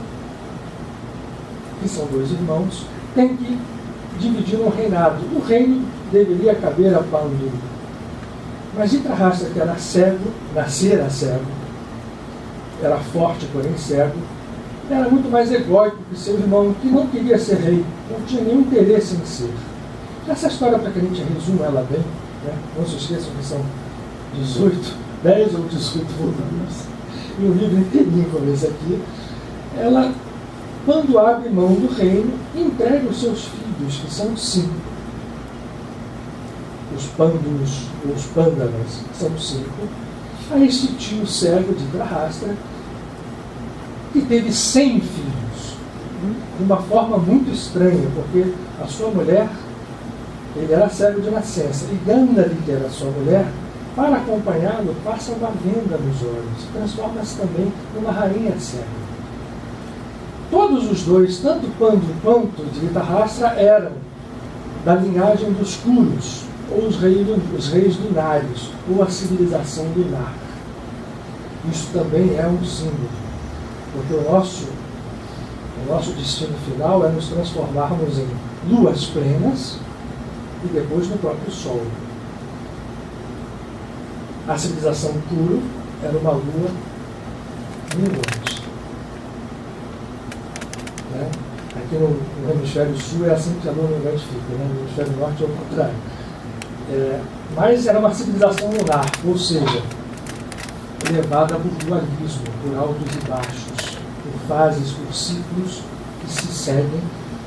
que são dois irmãos, têm que dividir um reinado. O reino deveria caber a Pandu. Mas Dhritarashtra, que era cego, nascera cego, era forte, porém cego, era muito mais egóico que seu irmão, que não queria ser rei, não tinha nenhum interesse em ser. Essa história, para que a gente resuma ela bem, né? Não se esqueçam que são 10 ou 18 volumes, e um livro inteirinho como esse aqui, ela, quando abre mão do reino, entrega os seus filhos, que são 5. Os Pandus, ou os Pandavas, são 5, a este tio cego de Dhritarashtra, que teve 100 filhos, de uma forma muito estranha, porque a sua mulher, ele era cego de nascença, e Gandhari, que era sua mulher, para acompanhá-lo, passa uma venda nos olhos, transforma-se também numa rainha cega. Todos os dois, tanto Pandu quanto Dhritarashtra, eram da linhagem dos Kurus, ou os reis lunares, ou a civilização lunar. Isso também é um símbolo, porque o nosso destino final é nos transformarmos em luas plenas e depois no próprio Sol. A civilização Kuru era uma lua minguante. Né? Aqui no hemisfério sul é assim que a lua minguante fica, né? No hemisfério norte é o contrário. Mas era uma civilização lunar, ou seja, levada por dualismo, por altos e baixos, por fases, por ciclos que se seguem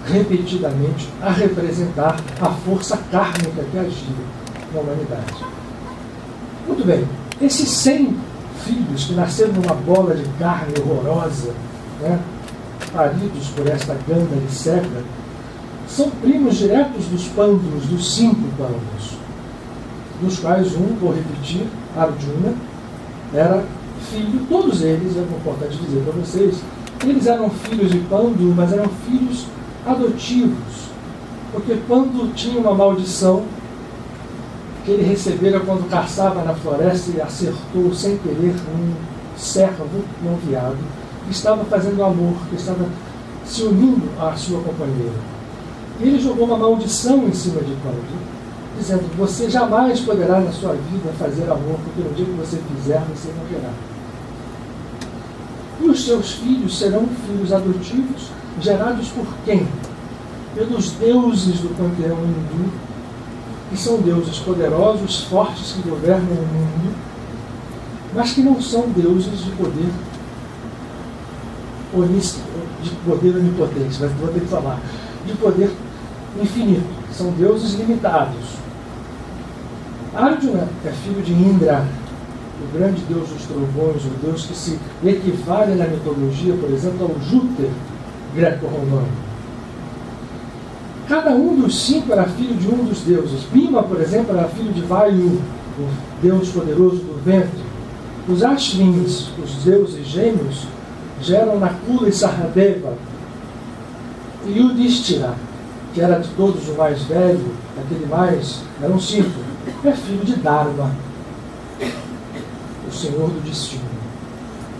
repetidamente a representar a força kármica que agia na humanidade. Muito bem, esses 100 filhos que nasceram numa bola de carne horrorosa, né, paridos por esta Gandhari cega, são primos diretos dos Pandus, dos 5 Pandus, dos quais um, vou repetir, Arjuna, era filho, todos eles, é importante dizer para vocês, eles eram filhos de Pandu, mas eram filhos adotivos, porque Pandu tinha uma maldição que ele recebera quando caçava na floresta e acertou sem querer um servo não viado, que estava fazendo amor, que estava se unindo à sua companheira. E ele jogou uma maldição em cima de Pandu, dizendo: você jamais poderá na sua vida fazer amor, porque no dia que você fizer, você morrerá. E os seus filhos serão filhos adotivos, gerados por quem? Pelos deuses do panteão hindu, que são deuses poderosos, fortes, que governam o mundo, mas que não são deuses de poder onipotente, mas vou ter que falar, de poder infinito. São deuses limitados. Arjuna é filho de Indra, o grande deus dos trovões, o deus que se equivale na mitologia, por exemplo, ao Júpiter greco-romano. Cada um dos 5 era filho de um dos deuses. Bhima, por exemplo, era filho de Vayu, o deus poderoso do vento. Os Ashvins, os deuses gêmeos, geram Nakula e Sahadeva. E Yudhishthira, que era de todos o mais velho, aquele mais, eram 5, é filho de Dharma, o senhor do destino.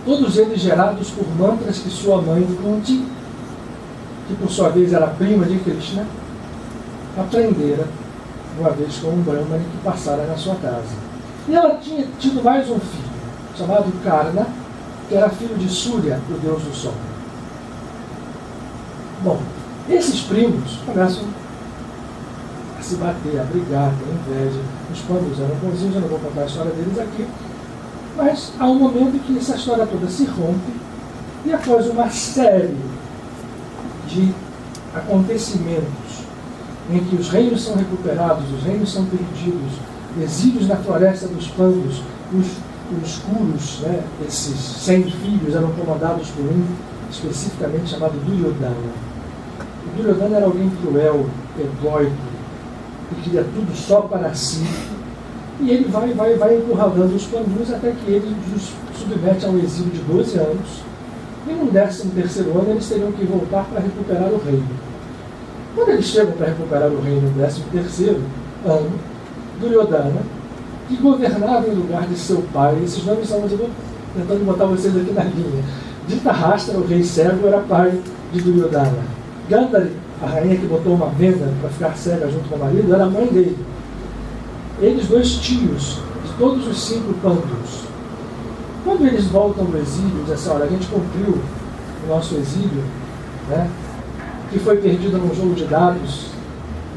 Todos eles gerados por mantras que sua mãe, Kunti, que por sua vez era prima de Krishna, aprendera uma vez com um Brahmane que passara na sua casa. E ela tinha tido mais um filho, chamado Karna, que era filho de Surya, o deus do sol. Bom, esses primos começam a se bater, a brigar, a ter inveja. Os Pandus eram bonzinhos, eu não vou contar a história deles aqui. Mas há um momento em que essa história toda se rompe, e após uma série de acontecimentos em que os reinos são recuperados, os reinos são perdidos, exílios na floresta dos Pandos, os Kurus, né, esses 100 filhos, eram comandados por um especificamente chamado Duryodhana. O Duryodhana era alguém cruel, egóico, que queria tudo só para si. E ele vai encurralando os Pandus até que ele os submete a um exílio de 12 anos. E no 13º ano eles teriam que voltar para recuperar o reino. Quando eles chegam para recuperar o reino no 13º ano, Duryodhana, que governava em lugar de seu pai, esses nomes são, eu vou tentando botar vocês aqui na linha. Dhritarashtra, o rei cego, era pai de Duryodhana. Gandhari, a rainha que botou uma venda para ficar cega junto com o marido, era a mãe dele. Eles, dois tios de todos os 5 Pandus. Quando eles voltam do exílio, dizem assim, olha, a gente cumpriu o nosso exílio, né, que foi perdido num jogo de dados,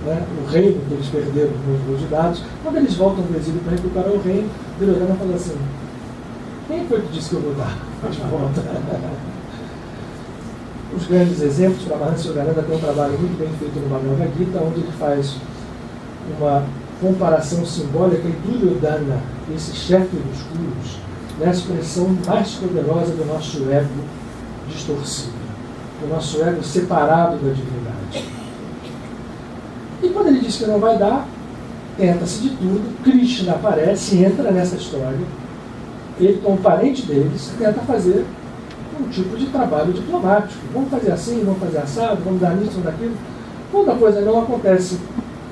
né, o reino que eles perderam no jogo de dados. Quando eles voltam do exílio para recuperar o reino, Duryodhana fala assim, quem foi que disse que eu vou dar de volta? Os grandes exemplos, para Mahansa Yogananda tem um trabalho muito bem feito no Bhagavad Gita, onde ele faz uma comparação simbólica entre Duryodhana, esse chefe dos Kurus, é a expressão mais poderosa do nosso ego distorcido, do nosso ego separado da divindade. E quando ele diz que não vai dar, tenta-se de tudo, Krishna aparece, entra nessa história, ele, como parente deles, tenta fazer um tipo de trabalho diplomático. Vamos fazer assim, vamos fazer assado, vamos dar nisso, vamos daquilo. Quando a coisa não acontece,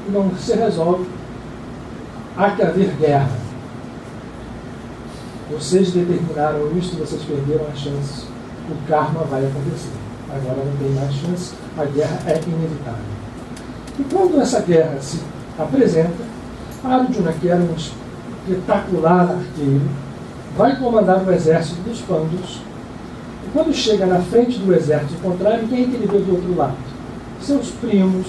não se resolve, há que haver guerra. Vocês determinaram isso, vocês perderam a chance, o karma vai acontecer. Agora não tem mais chance, a guerra é inevitável. E quando essa guerra se apresenta, Arjuna, que era um espetacular arqueiro, vai comandar o exército dos Pandus, e quando chega na frente do exército contrário, quem é que ele vê do outro lado? Seus primos,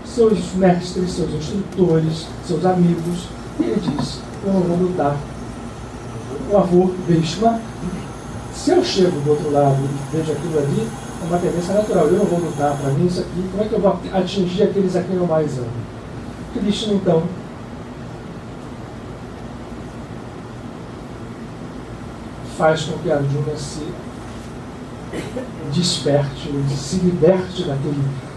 seus mestres, seus instrutores, seus amigos, e ele diz, eu não vou lutar. O avô Bhishma, se eu chego do outro lado e vejo aquilo ali, é uma tendência natural, eu não vou lutar, para mim isso aqui, como é que eu vou atingir aqueles a quem eu mais amo? Krishna, então, faz com que Arjuna se desperte, se liberte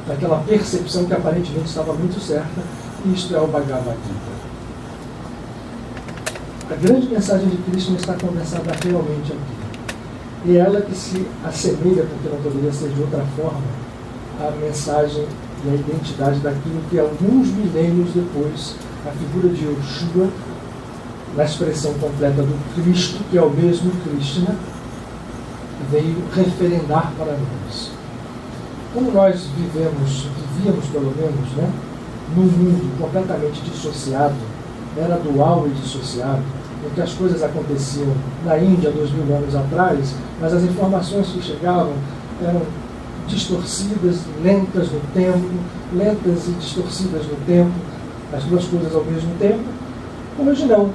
daquela percepção que aparentemente estava muito certa, e isto é o Bhagavad Gita. A grande mensagem de Krishna está condensada realmente aqui. E ela que se assemelha, porque não poderia ser de outra forma, à mensagem e à identidade daquilo que alguns milênios depois a figura de Yoshua, na expressão completa do Cristo, que é o mesmo Krishna, veio referendar para nós. Como nós vivíamos pelo menos, né, num mundo completamente dissociado, era dual e dissociado, em que as coisas aconteciam na Índia 2000 anos atrás, mas as informações que chegavam eram distorcidas, lentas no tempo, lentas e distorcidas no tempo, as duas coisas ao mesmo tempo. Hoje não.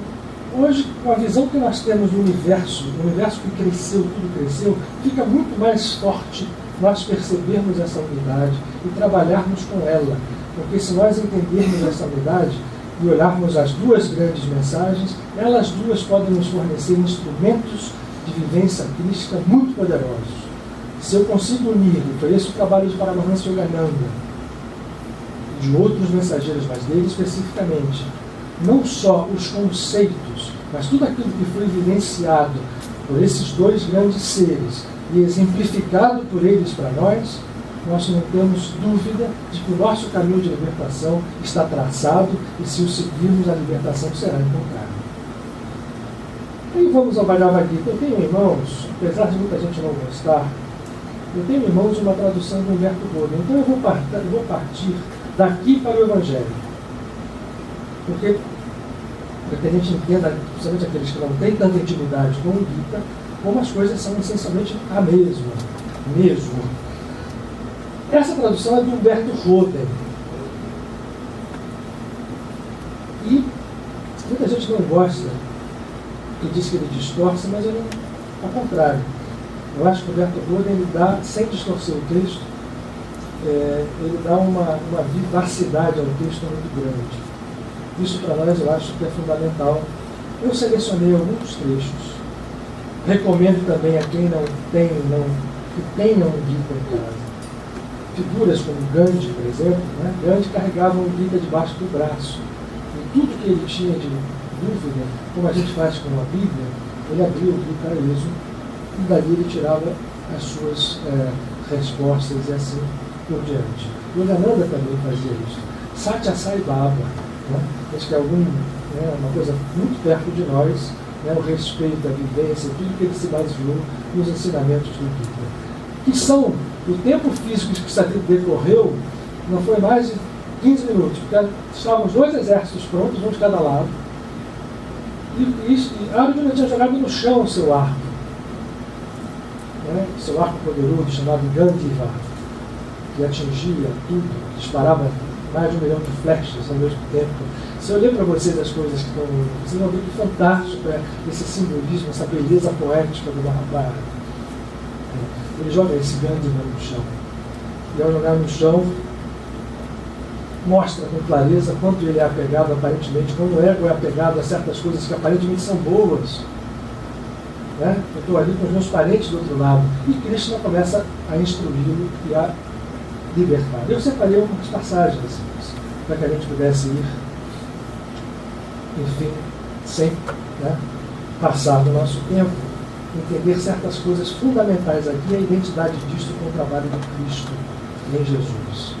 Hoje, com a visão que nós temos do universo, o universo que cresceu, tudo cresceu, fica muito mais forte nós percebermos essa unidade e trabalharmos com ela. Porque se nós entendermos essa unidade e olharmos as duas grandes mensagens, elas duas podem nos fornecer instrumentos de vivência crística muito poderosos. Se eu consigo unir, e foi esse o trabalho de Paramahansa Yogananda, de outros mensageiros, mas dele especificamente, não só os conceitos, mas tudo aquilo que foi vivenciado por esses dois grandes seres e exemplificado por eles para nós, nós não temos dúvida de que o nosso caminho de libertação está traçado e se o seguirmos, a libertação será encontrada. E vamos ao Bhagavad Gita. Eu tenho irmãos, apesar de muita gente não gostar, eu tenho irmãos de uma tradução do Humberto Roden. Então eu vou partir daqui para o Evangelho. Porque para que a gente entenda, principalmente aqueles que não têm tanta intimidade com o Gita, como as coisas são essencialmente a mesma. Mesmo. Essa tradução é do Humberto Roden. E muita gente não gosta que diz que ele distorce, mas ele, ao contrário. Eu acho que o Roberto Roden, ele dá, sem distorcer o texto, ele dá uma vivacidade ao texto muito grande. Isso para nós eu acho que é fundamental. Eu selecionei alguns trechos. Recomendo também a quem não tem, que tenha um Gita em casa. Figuras como Gandhi, por exemplo, né? Gandhi carregava um Gita debaixo do braço. E tudo que ele tinha de dúvida, como a gente faz com a Bíblia, ele abria o Gita a Êxodo e dali ele tirava as suas respostas e assim por diante. Yogananda também fazia isso. Satya Sai Baba, né? Acho que é uma coisa muito perto de nós, né? O respeito, a vivência, tudo que ele se baseou nos ensinamentos do Gita. Que são, o tempo físico que isso decorreu, não foi mais de 15 minutos, porque estavam os dois exércitos prontos, um de cada lado, e Arjuna tinha jogado no chão o seu arco, né? Seu arco poderoso, chamado Gandiva, que atingia tudo, disparava mais de 1 milhão de flechas ao mesmo tempo. Se eu ler para vocês as coisas que estão, vocês vão ver que fantástico é esse simbolismo, essa beleza poética do Mahabharata. Ele joga esse Gandiva no chão. E ao jogar no chão, mostra com clareza quanto ele é apegado, aparentemente, como o ego é apegado a certas coisas que aparentemente são boas. Né? Eu estou ali com os meus parentes do outro lado. E Krishna começa a instruí-lo e a libertar. Eu separei algumas passagens assim, para que a gente pudesse ir, enfim, sem passar do nosso tempo, entender certas coisas fundamentais aqui, a identidade disto com o trabalho de Cristo em Jesus.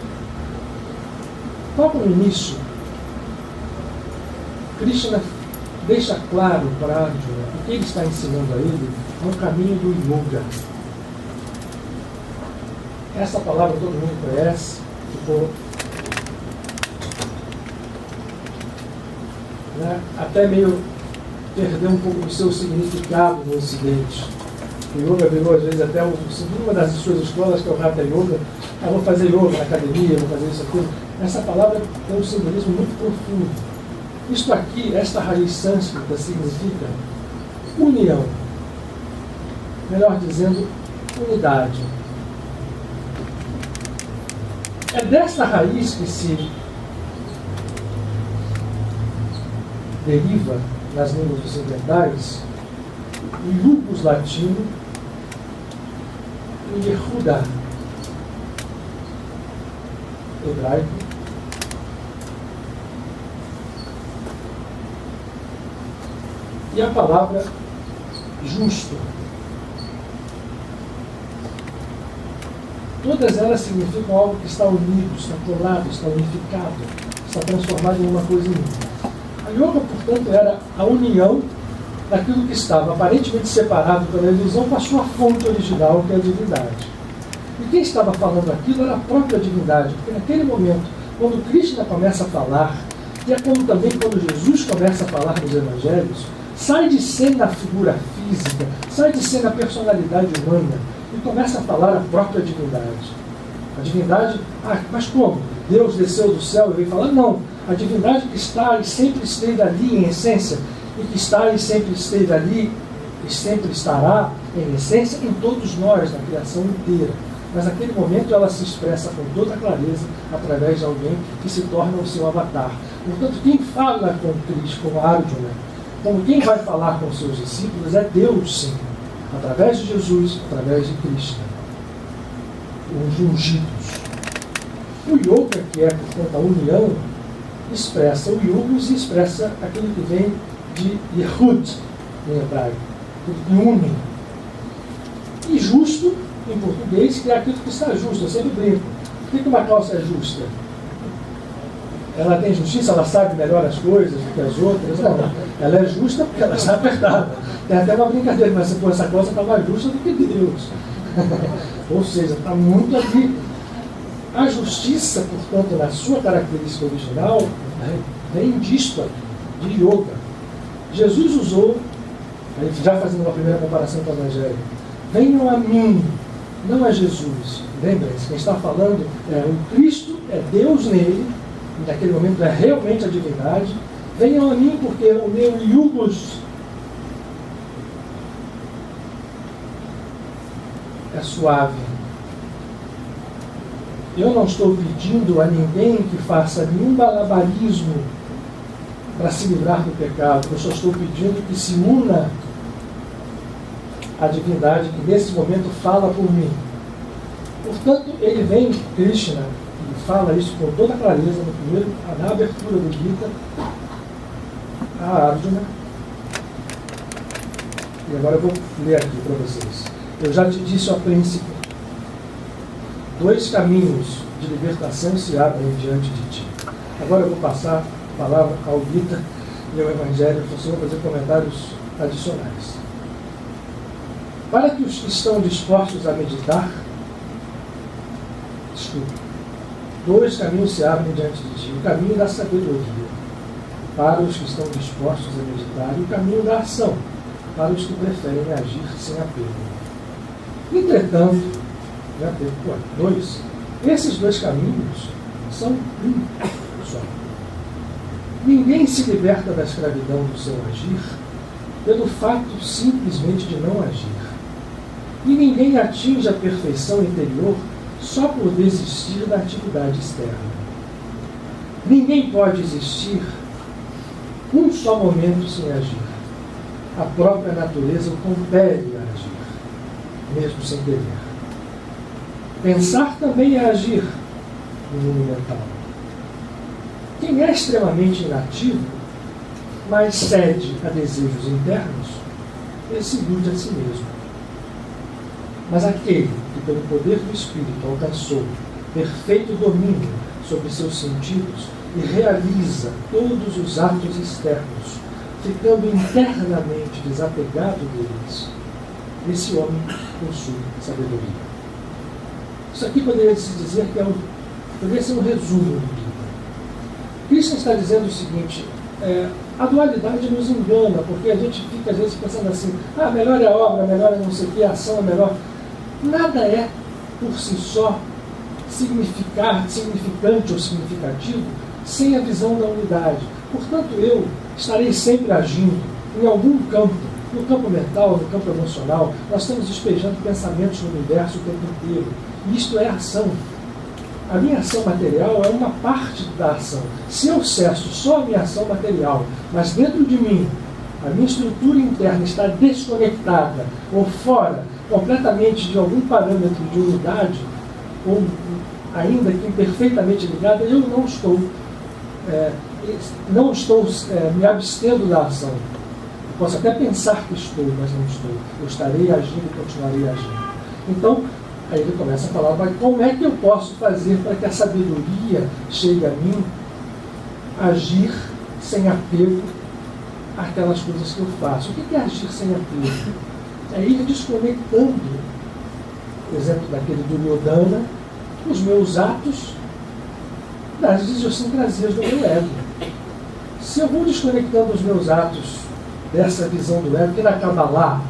Logo no início, Krishna deixa claro para Arjuna o que ele está ensinando a ele é o caminho do yoga. Essa palavra todo mundo conhece, ficou até meio perdeu um pouco do seu significado no Ocidente. O yoga virou, às vezes, até uma das suas escolas, que é o Hatha Yoga. Eu vou fazer yoga na academia, vou fazer isso aqui. Essa palavra tem um simbolismo muito profundo. Isto aqui, esta raiz sânscrita, significa união. Melhor dizendo, unidade. É desta raiz que se deriva, nas línguas ocidentais, o lupus latino e o Yehuda hebraico, e a palavra justo. Todas elas significam algo que está unido, está colado, está unificado, está transformado em uma coisa única. A yoga, portanto, era a união daquilo que estava aparentemente separado pela ilusão com a sua fonte original, que é a divindade. E quem estava falando aquilo era a própria divindade, porque naquele momento, quando Krishna começa a falar, e é como também quando Jesus começa a falar nos evangelhos, sai de cena a figura física, sai de cena a personalidade humana, e começa a falar a própria divindade. A divindade, mas como? Deus desceu do céu e veio falar? Não. A divindade que está e sempre esteve ali em essência, e que está e sempre esteve ali, e sempre estará em essência em todos nós, na criação inteira. Mas naquele momento ela se expressa com toda clareza através de alguém que se torna o seu avatar. Portanto, quem fala com Cristo, como Arjuna, como quem vai falar com seus discípulos, é Deus, sim. Através de Jesus, através de Krishna. Os ungidos. O yoga, que é, portanto, a união, expressa o yugos e expressa aquilo que vem de Yehud, em hebraico, aquilo que une. E justo, em português, que é aquilo que está justo. Eu sempre brinco. Por que uma calça é justa? Ela tem justiça, ela sabe melhor as coisas do que as outras? Não. Ela é justa porque ela está apertada. Tem até uma brincadeira, mas se for essa calça está mais justa do que Deus. Ou seja, está muito ali. A justiça, portanto, na sua característica original, vem disto aqui, de yoga. Jesus usou, já fazendo uma primeira comparação com o Evangelho, venham a mim, não a Jesus. Lembrem-se, quem está falando é o Cristo, é Deus nele, e naquele momento é realmente a divindade. Venham a mim porque o meu yugos é suave. Eu não estou pedindo a ninguém que faça nenhum malabarismo para se livrar do pecado. Eu só estou pedindo que se una à divindade que nesse momento fala por mim. Portanto, ele vem, Krishna, e fala isso com toda clareza na abertura do Gita, a Arjuna. E agora eu vou ler aqui para vocês. Eu já te disse, ó príncipe, 2 caminhos de libertação se abrem diante de ti. Agora eu vou passar a palavra ao Gita e ao Evangelho, você vai fazer comentários adicionais. Para que os que estão dispostos a meditar, 2 caminhos se abrem diante de ti. O caminho da sabedoria, para os que estão dispostos a meditar, e o caminho da ação, para os que preferem agir sem apego. Entretanto, esses 2 caminhos são um só. Ninguém se liberta da escravidão do seu agir pelo fato simplesmente de não agir. E ninguém atinge a perfeição interior só por desistir da atividade externa. Ninguém pode existir um só momento sem agir. A própria natureza o compele a agir, mesmo sem querer. Pensar também é agir no mundo mental. Quem é extremamente inativo, mas cede a desejos internos, esse ilude a si mesmo. Mas aquele que, pelo poder do Espírito, alcançou perfeito domínio sobre seus sentidos e realiza todos os atos externos, ficando internamente desapegado deles, esse homem possui sabedoria. Isso aqui poderia se dizer que poderia ser um resumo do Gita. Krishna está dizendo o seguinte: a dualidade nos engana, porque a gente fica às vezes pensando assim, melhor é a obra, melhor é não sei o que, a ação é melhor. Nada é, por si só, significante ou significativo sem a visão da unidade. Portanto, eu estarei sempre agindo em algum campo, no campo mental, no campo emocional. Nós estamos despejando pensamentos no universo o tempo inteiro. E isto é ação. A minha ação material é uma parte da ação. Se eu cesso só a minha ação material, mas dentro de mim, a minha estrutura interna está desconectada ou fora completamente de algum parâmetro de unidade, ou ainda que imperfeitamente ligada, eu não estou me abstendo da ação. Eu posso até pensar que estou, mas não estou. Eu estarei agindo e continuarei agindo. Então, aí ele começa a falar, mas como é que eu posso fazer para que a sabedoria chegue a mim, agir sem apego àquelas coisas que eu faço? O que é agir sem apego? É ir desconectando, por exemplo, daquele Duryodhana, os meus atos das idiosincrasias do meu ego. Se eu vou desconectando os meus atos dessa visão do ego, que na Kabbalah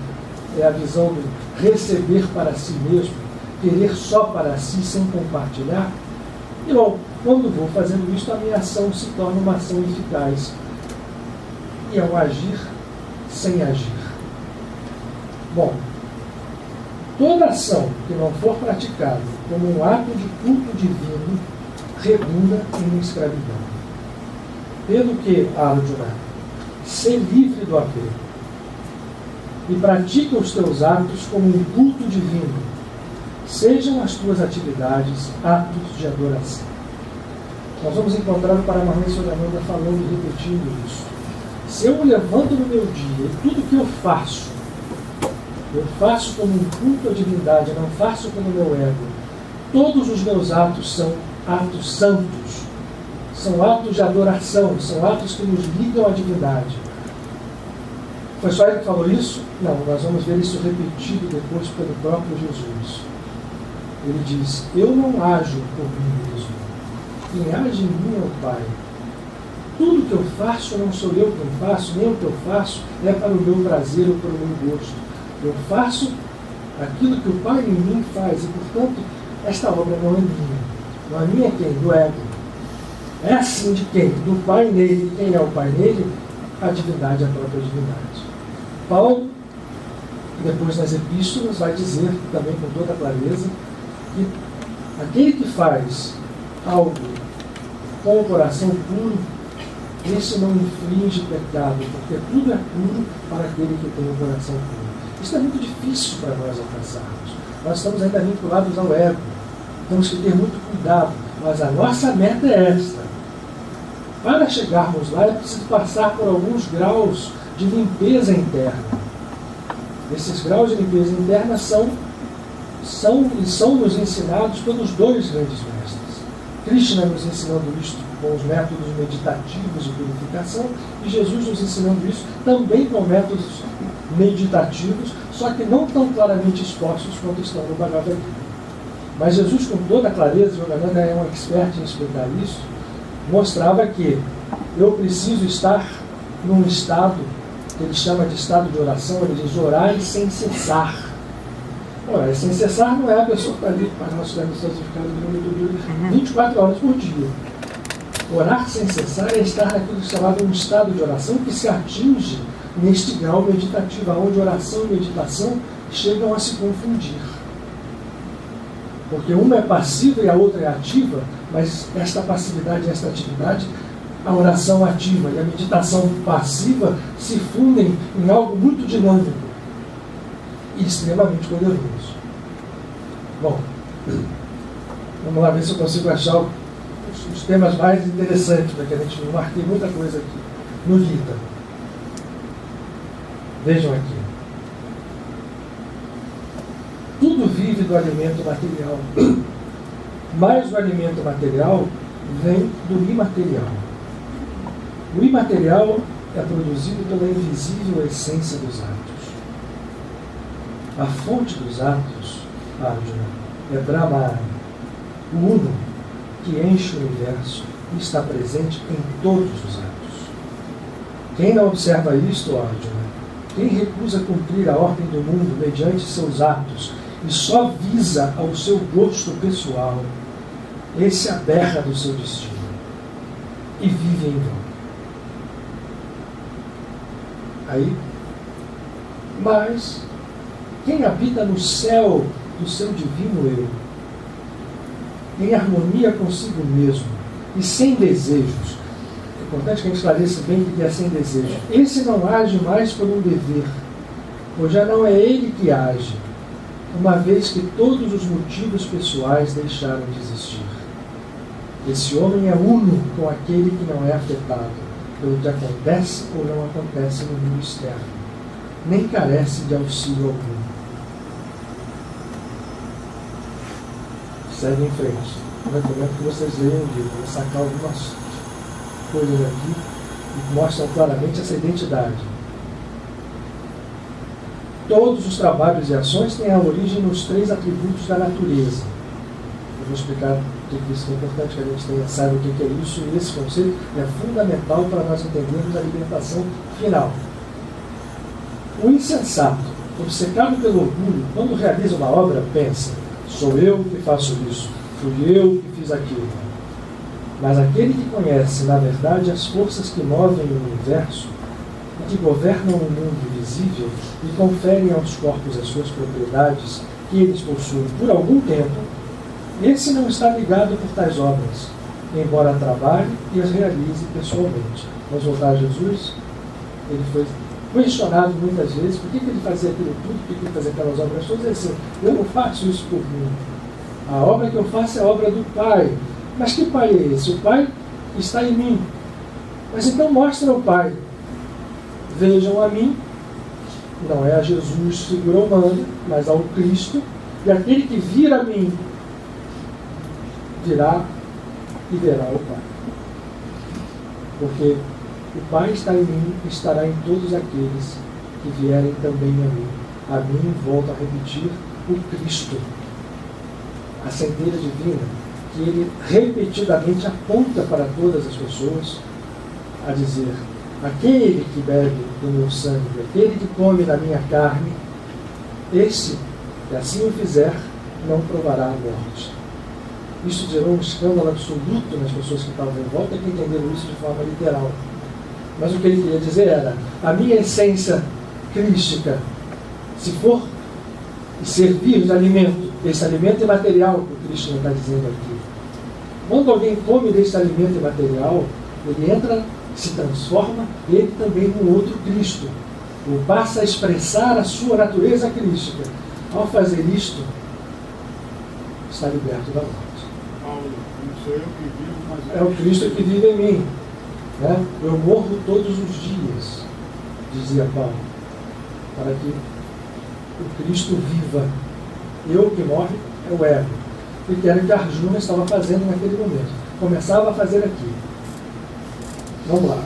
é a visão do receber para si mesmo, querer só para si, sem compartilhar, quando vou fazendo isso, a minha ação se torna uma ação eficaz. E é um agir sem agir. Bom, toda ação que não for praticada como um ato de culto divino redunda em escravidão. Pelo que, Arjuna, ser livre do apego e pratica os teus atos como um culto divino, sejam as tuas atividades atos de adoração. Nós vamos encontrar o Paramahansa falando e repetindo isso. Se eu me levanto no meu dia e tudo que eu faço como um culto à divindade, eu não faço como meu ego, todos os meus atos são atos santos, são atos de adoração, são atos que nos ligam à divindade. Foi só ele que falou isso? Não, nós vamos ver isso repetido depois pelo próprio Jesus. Ele diz, eu não ajo por mim mesmo, quem age em mim é o Pai. Tudo que eu faço não sou eu quem faço, nem o que eu faço é para o meu prazer ou para o meu gosto. Eu faço aquilo que o Pai em mim faz, e portanto, esta obra não é minha. Não é minha quem? Do ego. É assim de quem? Do Pai nele. Quem é o Pai nele? A divindade, a própria divindade. Paulo depois nas epístolas vai dizer também com toda clareza que aquele que faz algo com o coração puro, esse não inflige pecado, porque tudo é puro para aquele que tem o coração puro. Isso é muito difícil para nós alcançarmos. Nós estamos ainda vinculados ao ego. Temos que ter muito cuidado. Mas a nossa meta é esta. Para chegarmos lá, é preciso passar por alguns graus de limpeza interna. Esses graus de limpeza interna são nos ensinados pelos dois grandes mestres. Krishna nos ensinando isso com os métodos meditativos de purificação e Jesus nos ensinando isso também com métodos meditativos, só que não tão claramente expostos quanto estão no Bhagavad Gita. Mas Jesus, com toda a clareza, Yogananda é um expert em explicar isso, mostrava que eu preciso estar num estado que ele chama de estado de oração. Ele diz orar sem cessar. Ora, sem cessar não é a pessoa que está ali para nós termos certificado de 24 horas por dia. Orar sem cessar é estar naquilo chamado um estado de oração que se atinge neste grau meditativo, onde oração e meditação chegam a se confundir. Porque uma é passiva e a outra é ativa, mas esta passividade e esta atividade, a oração ativa e a meditação passiva se fundem em algo muito dinâmico e extremamente poderoso. Bom, vamos lá ver se eu consigo achar os temas mais interessantes, porque a gente marquei muita coisa aqui no Gita. Vejam aqui. Tudo vive do alimento material, mas o alimento material vem do imaterial. O imaterial é produzido pela invisível essência dos atos. A fonte dos atos, Arjuna, é Brahma, o Uno, que enche o universo e está presente em todos os atos. Quem não observa isto, Arjuna, quem recusa cumprir a ordem do mundo mediante seus atos e só visa ao seu gosto pessoal, esse aberra do seu destino e vive em vão. Aí, mas quem habita no céu do seu divino eu, em harmonia consigo mesmo e sem desejos, é importante que a gente esclareça bem o que é sem desejo. Esse não age mais por um dever, pois já não é ele que age, uma vez que todos os motivos pessoais deixaram de existir. Esse homem é uno com aquele que não é afetado pelo que acontece ou não acontece no mundo externo, nem carece de auxílio algum. Segue em frente. Eu recomendo que vocês leiam o livro. Vou sacar algumas coisas aqui que mostram claramente essa identidade. Todos os trabalhos e ações têm a origem nos 3 atributos da natureza. Eu vou explicar porque isso é importante que a gente saiba o que é isso, e esse conceito é fundamental para nós entendermos a libertação final. O insensato, obcecado pelo orgulho, quando realiza uma obra, pensa: sou eu que faço isso, fui eu que fiz aquilo. Mas aquele que conhece, na verdade, as forças que movem o universo e que governam o mundo visível e conferem aos corpos as suas propriedades que eles possuem por algum tempo, esse não está ligado por tais obras, embora trabalhe e as realize pessoalmente. Vamos voltar a Jesus. Ele foi questionado muitas vezes por que ele fazia aquilo tudo, por que ele fazia aquelas obras todas. Ele disse: eu não faço isso por mim. A obra que eu faço é a obra do Pai. Mas que Pai é esse? O Pai está em mim. Mas então mostra o Pai. Vejam a mim, não é a Jesus figura humana, mas ao Cristo, e aquele que vira a mim virá e verá o Pai. Porque o Pai está em mim e estará em todos aqueles que vierem também a mim. A mim, volto a repetir, o Cristo, a centelha divina, que ele repetidamente aponta para todas as pessoas a dizer: aquele que bebe do meu sangue, aquele que come da minha carne, esse, que assim o fizer, não provará a morte. Isso gerou um escândalo absoluto nas pessoas que estavam em volta, que entenderam isso de forma literal. Mas o que ele queria dizer era: a minha essência crística Se for servir de alimento, esse alimento imaterial que o Krishna está dizendo aqui, quando alguém come desse alimento imaterial, ele entra, se transforma, ele também num outro Cristo, ou passa a expressar a sua natureza crística. Ao fazer isto, está liberto da morte. Não sou eu que vivo, mas é o Cristo que vive em mim. Né? Eu morro todos os dias, dizia Paulo, para que o Cristo viva. Eu que morre é o ego. E que era o que Arjuna estava fazendo naquele momento. Começava a fazer aqui. Vamos lá.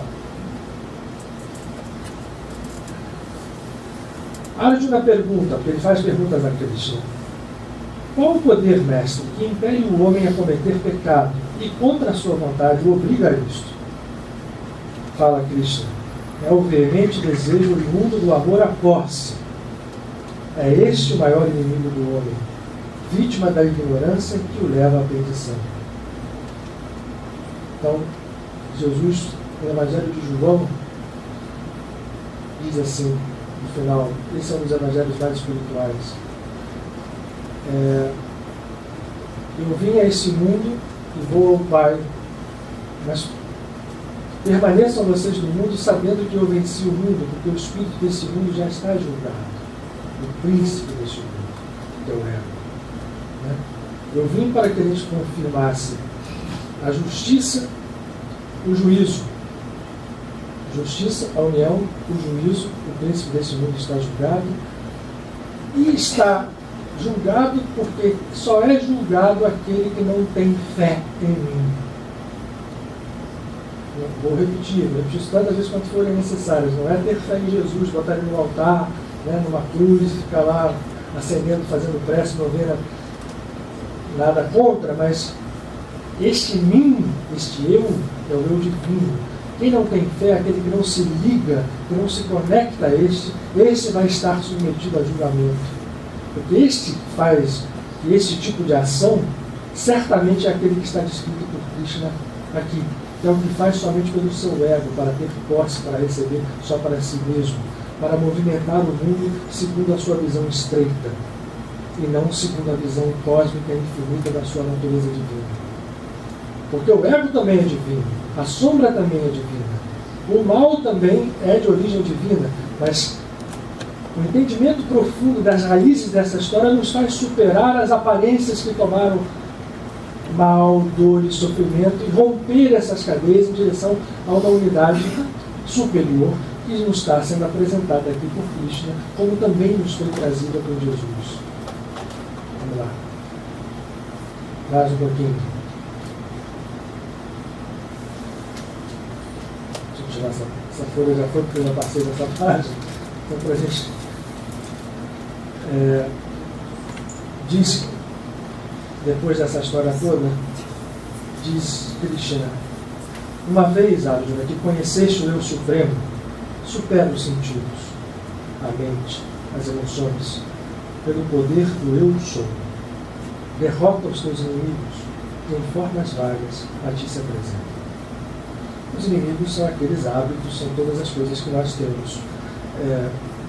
Arjuna pergunta, porque ele faz perguntas a Krishna. Qual o poder, mestre, que impele o homem a cometer pecado e contra a sua vontade o obriga a isto? Fala Krishna. É o veemente desejo imundo do amor à posse. É este o maior inimigo do homem, vítima da ignorância que o leva à perdição. Então, Jesus, no Evangelho de João, diz assim, no final, esse é um dos evangelhos mais espirituais. Eu vim a esse mundo e vou ao Pai, mas permaneçam vocês no mundo sabendo que eu venci o mundo, porque o espírito desse mundo já está julgado, o príncipe deste mundo, que é o ego. Né? Eu vim para que a gente confirmasse a justiça, o juízo. Justiça, a união, o juízo, o príncipe desse mundo está julgado. E está julgado porque só é julgado aquele que não tem fé em mim. Vou repetir isso tantas vezes quanto forem necessárias. Não é ter fé em Jesus, botar ele no altar, né, numa cruz, ficar lá acendendo, fazendo prece, novena, nada contra, mas este mim, este eu, é o eu divino. Quem não tem fé, aquele que não se liga, que não se conecta a este vai estar submetido a julgamento. Porque este faz esse tipo de ação, certamente é aquele que está descrito por Krishna aqui, que é o que faz somente pelo seu ego, para ter posse, para receber só para si mesmo, para movimentar o mundo segundo a sua visão estreita, e não segundo a visão cósmica e infinita da sua natureza divina. Porque o ego também é divino, a sombra também é divina, o mal também é de origem divina, mas o entendimento profundo das raízes dessa história nos faz superar as aparências que tomaram mal, dor e sofrimento e romper essas cadeias em direção a uma unidade superior que nos está sendo apresentada aqui por Krishna, como também nos foi trazida por Jesus. Vamos lá. Mais um pouquinho. Essa folha já foi porque eu já passei dessa página. Então, para a gente. Diz, depois dessa história toda, diz Krishna: uma vez, Arjuna, que conheceste o eu supremo, supera os sentidos, a mente, as emoções, pelo poder do eu sou. Derrota os teus inimigos, que em formas vagas a ti se apresentam. Os inimigos são aqueles hábitos, são todas as coisas que nós temos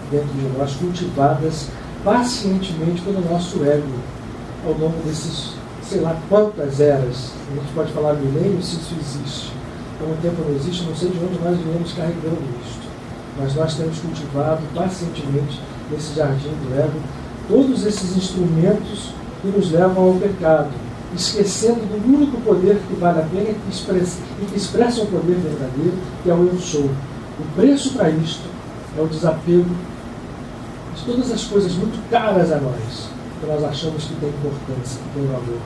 dentro de nós, cultivadas pacientemente pelo nosso ego, ao longo desses, sei lá quantas eras. A gente pode falar milênios se isso existe. Como o tempo não existe, não sei de onde nós viemos carregando isto. Mas nós temos cultivado pacientemente nesse jardim do ego todos esses instrumentos que nos levam ao pecado, esquecendo do único poder que vale a pena e que expressa um poder verdadeiro, que é o eu sou. O preço para isto é o desapego de todas as coisas muito caras a nós, que nós achamos que tem importância, que tem valor,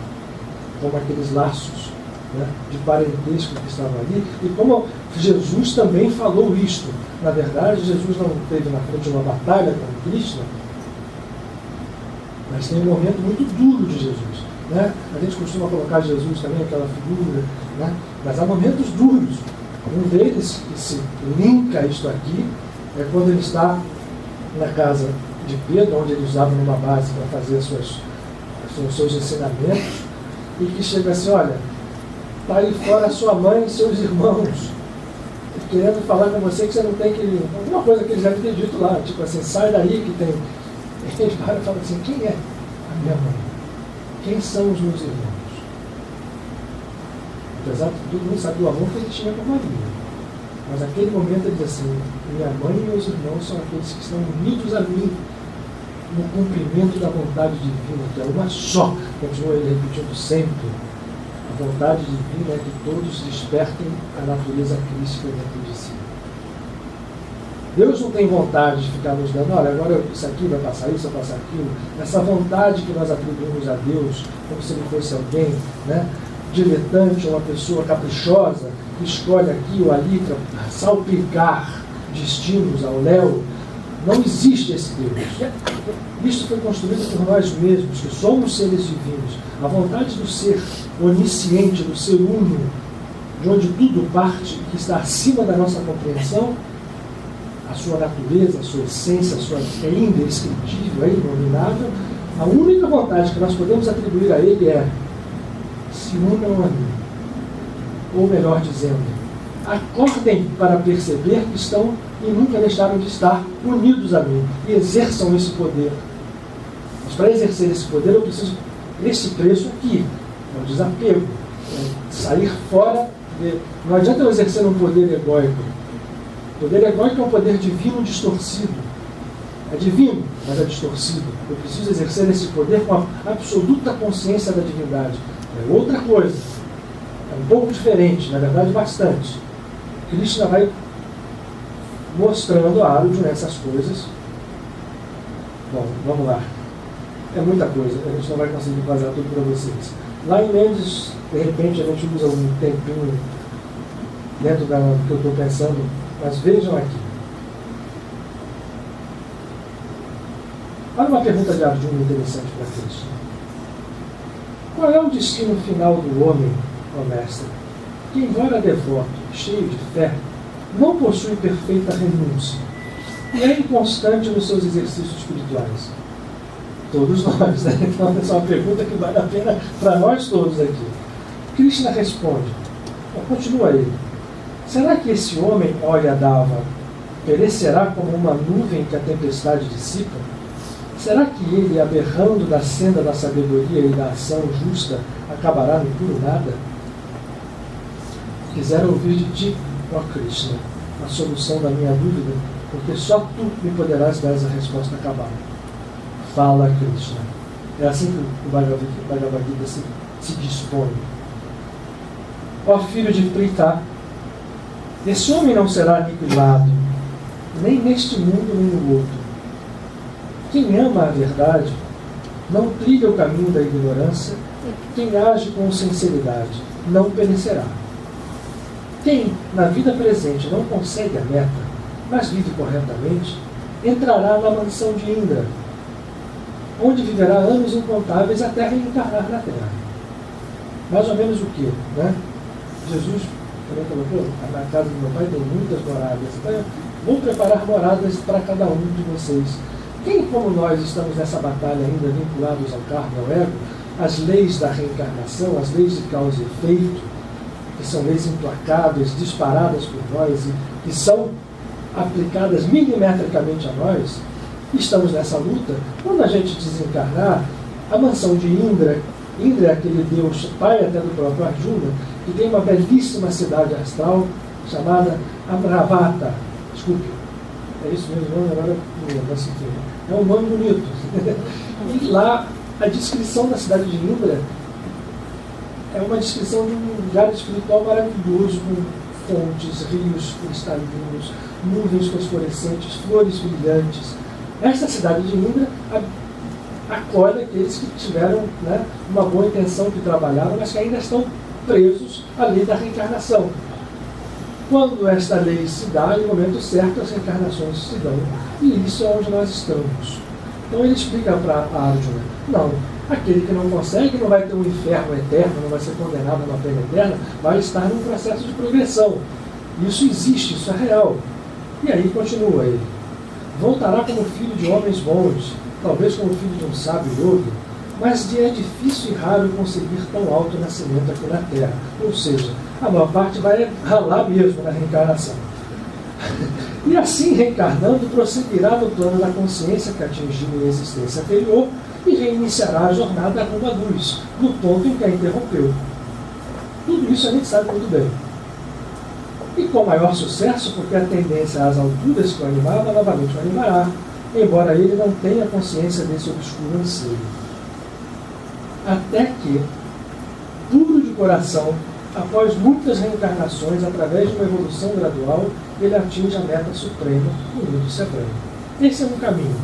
como aqueles laços, né, de parentesco que estavam ali, e como Jesus também falou isto. Na verdade, Jesus não teve na frente uma batalha com Krishna, mas tem um momento muito duro de Jesus. Né? A gente costuma colocar Jesus também, aquela figura, né? Mas há momentos duros. Um deles, que se linka isto aqui, é quando ele está na casa de Pedro, onde ele usava uma base para fazer os seus ensinamentos, e que chega assim: olha, está aí fora sua mãe e seus irmãos, querendo falar com você que você não tem que... Alguma coisa que eles devem ter dito lá, tipo assim, sai daí que tem Ele para e fala assim, quem é a minha mãe? Quem são os meus irmãos? Apesar de todo mundo saber do amor que ele tinha com Maria. Mas naquele momento ele diz assim, minha mãe e meus irmãos são aqueles que estão unidos a mim no cumprimento da vontade divina, que é uma só. Continua ele repetindo sempre. A vontade divina é que todos despertem a natureza crística dentro de si. Deus não tem vontade de ficar nos dando, olha, agora isso aqui vai passar isso, vai passar aquilo. Essa vontade que nós atribuímos a Deus, como se ele fosse alguém, né, diletante, uma pessoa caprichosa, que escolhe aqui ou ali para salpicar destinos ao léu, não existe esse Deus. Isso foi construído por nós mesmos, que somos seres divinos. A vontade do ser onisciente, do ser uno, de onde tudo parte, que está acima da nossa compreensão, a sua natureza, a sua essência, a sua é indescritível, é inominável, a única vontade que nós podemos atribuir a ele é se unam a mim. Ou melhor dizendo, acordem para perceber que estão e nunca deixaram de estar unidos a mim e exerçam esse poder. Mas para exercer esse poder eu preciso esse preço aqui, é o desapego, é sair fora não adianta eu exercer um poder egóico. O poder egóico é um poder divino distorcido. É divino, mas é distorcido. Eu preciso exercer esse poder com a absoluta consciência da divindade. É outra coisa. É um pouco diferente, na verdade bastante. Krishna vai mostrando a Arjuna essas coisas. Bom, vamos lá. É muita coisa, a gente não vai conseguir fazer tudo para vocês. Lá em Mendes, de repente, a gente usa um tempinho dentro do que eu estou pensando, mas vejam aqui. Olha uma pergunta de Arjuna interessante para Krishna. Qual é o destino final do homem, ó mestre, que, embora devoto, cheio de fé, não possui perfeita renúncia e é inconstante nos seus exercícios espirituais? Todos nós, né? Então essa é uma pergunta que vale a pena para nós todos aqui. Krishna responde, continua ele, será que esse homem, olha Dava, perecerá como uma nuvem que a tempestade dissipa? Será que ele, aberrando da senda da sabedoria e da ação justa, acabará no puro nada? Quisera ouvir de ti, ó Krishna, a solução da minha dúvida, porque só tu me poderás dar essa resposta cabal. Fala, Krishna. É assim que o Bhagavad Gita se dispõe. Ó filho de Pritha, esse homem não será aniquilado, nem neste mundo nem no outro. Quem ama a verdade não trilha o caminho da ignorância, quem age com sinceridade não perecerá. Quem, na vida presente, não consegue a meta, mas vive corretamente, entrará na mansão de Indra, onde viverá anos incontáveis até reencarnar na Terra. Mais ou menos o quê? Né? Jesus também colocou, na casa do meu pai tem muitas moradas, então eu vou preparar moradas para cada um de vocês. Quem, como nós, estamos nessa batalha ainda vinculados ao karma e ao ego, as leis da reencarnação, as leis de causa e efeito, que são leis implacáveis, disparadas por nós e que são aplicadas milimetricamente a nós, estamos nessa luta. Quando a gente desencarnar, a mansão de Indra, Indra é aquele deus, pai até do próprio Arjuna, que tem uma belíssima cidade astral chamada Amravata. Desculpe, é isso mesmo, agora não se entende. É um nome bonito. E lá, a descrição da cidade de Indra é uma descrição de um lugar espiritual maravilhoso, com fontes, rios cristalinos, nuvens fosforescentes, flores brilhantes. Esta cidade de Indra acolhe aqueles que tiveram, né, uma boa intenção, que trabalharam, mas que ainda estão presos à lei da reencarnação. Quando esta lei se dá, no momento certo, as reencarnações se dão. E isso é onde nós estamos. Então ele explica para Arjuna, não, aquele que não consegue não vai ter um inferno eterno, não vai ser condenado a uma pena eterna, vai estar num processo de progressão. Isso existe, isso é real. E aí continua ele. Voltará como filho de homens bons, talvez como filho de um sábio yogi, mas é difícil e raro conseguir tão alto nascimento aqui na Terra. Ou seja, a maior parte vai ralar mesmo na reencarnação. E assim, reencarnando, prosseguirá no plano da consciência que atingiu em existência anterior e reiniciará a jornada rumo à luz, no ponto em que a interrompeu. Tudo isso a gente sabe muito bem. E com maior sucesso, porque a tendência às alturas que o animava novamente o animará, embora ele não tenha consciência desse obscuro anseio. Até que, puro de coração, após muitas reencarnações, através de uma evolução gradual, ele atinge a meta suprema, o mundo supremo. Esse é um caminho.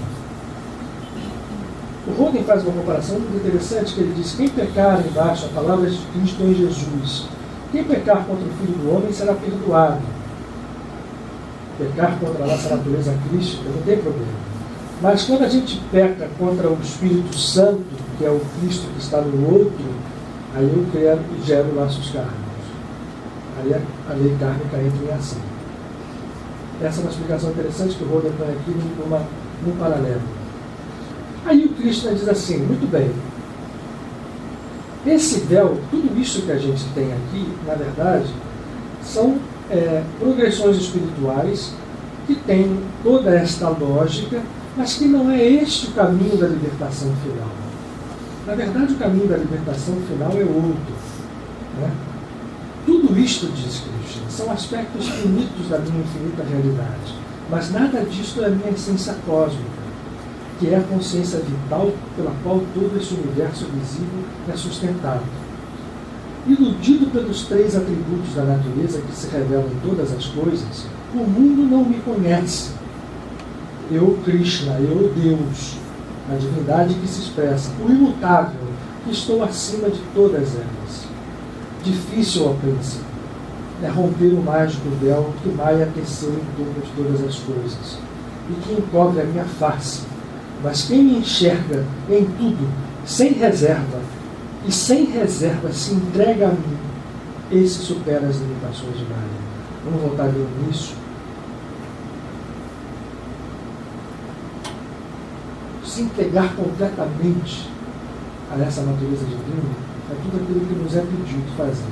O Roden faz uma comparação muito interessante, que ele diz: quem pecar embaixo, a palavra de Cristo em Jesus, quem pecar contra o Filho do Homem será perdoado. Pecar contra a nossa natureza crística não tem problema. Mas quando a gente peca contra o Espírito Santo, que é o Cristo que está no outro, aí eu quero e gero laços kármicos. Aí a lei kármica entra em ação. Essa é uma explicação interessante que o Roden põe aqui num paralelo. Aí o Krishna diz assim: muito bem, esse véu, tudo isso que a gente tem aqui, na verdade, são progressões espirituais que têm toda esta lógica, mas que não é este o caminho da libertação final. Na verdade, o caminho da libertação final é outro. Né? Tudo isto, diz Krishna, são aspectos finitos da minha infinita realidade, mas nada disto é a minha essência cósmica, que é a consciência vital pela qual todo esse universo visível é sustentado. Iludido pelos 3 atributos da natureza que se revelam em todas as coisas, o mundo não me conhece. Eu, Krishna, eu, Deus, a divindade que se expressa, o imutável, que estou acima de todas elas. Difícil, ó príncipe, é romper o mágico véu que Maya teceu em torno de todas as coisas, e que encobre a minha face. Mas quem me enxerga em tudo, sem reserva, e sem reserva se entrega a mim, esse supera as limitações de Maya. Vamos voltar ali no início. Se entregar completamente a essa natureza divina é tudo aquilo que nos é pedido fazer.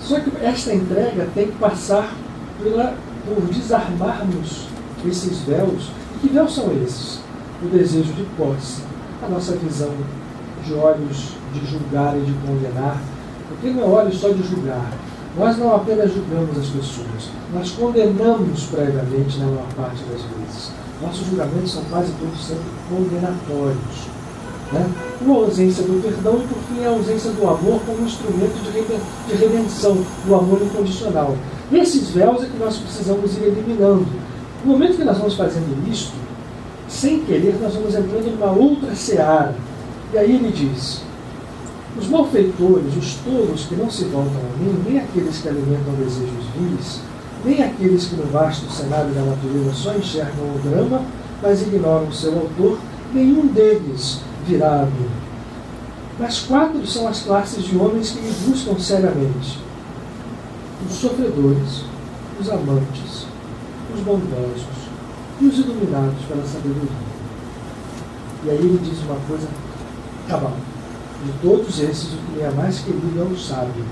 Só que esta entrega tem que passar por desarmarmos esses véus. Que véus são esses? O desejo de posse, a nossa visão de olhos de julgar e de condenar, porque não é olhos só de julgar. Nós não apenas julgamos as pessoas, nós condenamos previamente na maior parte das vezes. Nossos julgamentos são quase todos sempre condenatórios. Né? Uma ausência do perdão e, por fim, a ausência do amor como instrumento de redenção, do amor incondicional. Esses véus é que nós precisamos ir eliminando. No momento que nós vamos fazendo isto, sem querer, nós vamos entrando numa outra seara. E aí ele diz: os malfeitores, os tolos que não se voltam a mim, nem aqueles que alimentam desejos vil, nem aqueles que no vasto cenário da natureza só enxergam o drama, mas ignoram o seu autor, nenhum deles virá a mim. Mas 4 são as classes de homens que me buscam seriamente: os sofredores, os amantes, os bondosos e os iluminados pela sabedoria. E aí ele diz uma coisa cabal: de todos esses, o que me é mais querido é o sábio,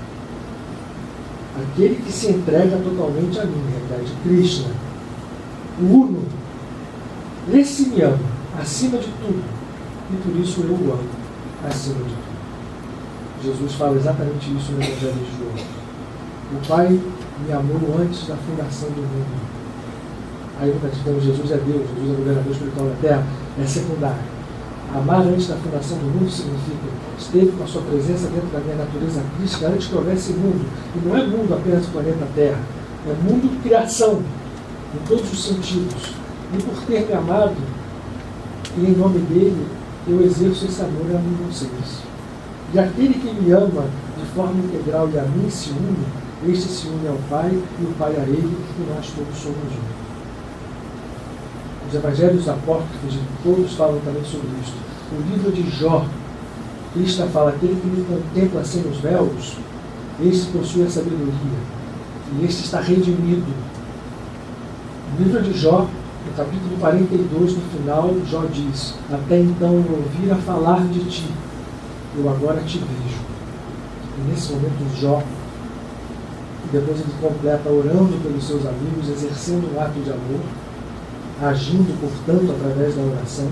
aquele que se entrega totalmente a mim, repete Krishna, o Uno. Esse me ama acima de tudo, e por isso eu o amo acima de tudo. Jesus fala exatamente isso no Evangelho de João. O Pai me amou antes da fundação do mundo. Aí nós dizemos: Jesus é Deus, Jesus é o governador espiritual da terra, é secundário. Amar antes da fundação do mundo significa: esteve com a sua presença dentro da minha natureza crística antes que houvesse mundo. E não é mundo apenas o planeta Terra, é mundo criação, em todos os sentidos. E por ter me amado, e em nome dele, eu exerço esse amor a mim vocês. E aquele que me ama de forma integral e a mim se une, este se une ao Pai e o Pai a ele, e nós todos somos um. Os evangelhos apócrifos todos falam também sobre isso. O livro de Jó, Cristo fala: aquele que me contempla sem os véus, este possui a sabedoria, e este está redimido. No livro de Jó, no capítulo 42, no final, Jó diz: até então eu ouvira falar de ti, eu agora te vejo. E nesse momento Jó depois ele completa orando pelos seus amigos, exercendo um ato de amor, agindo, portanto, através da oração.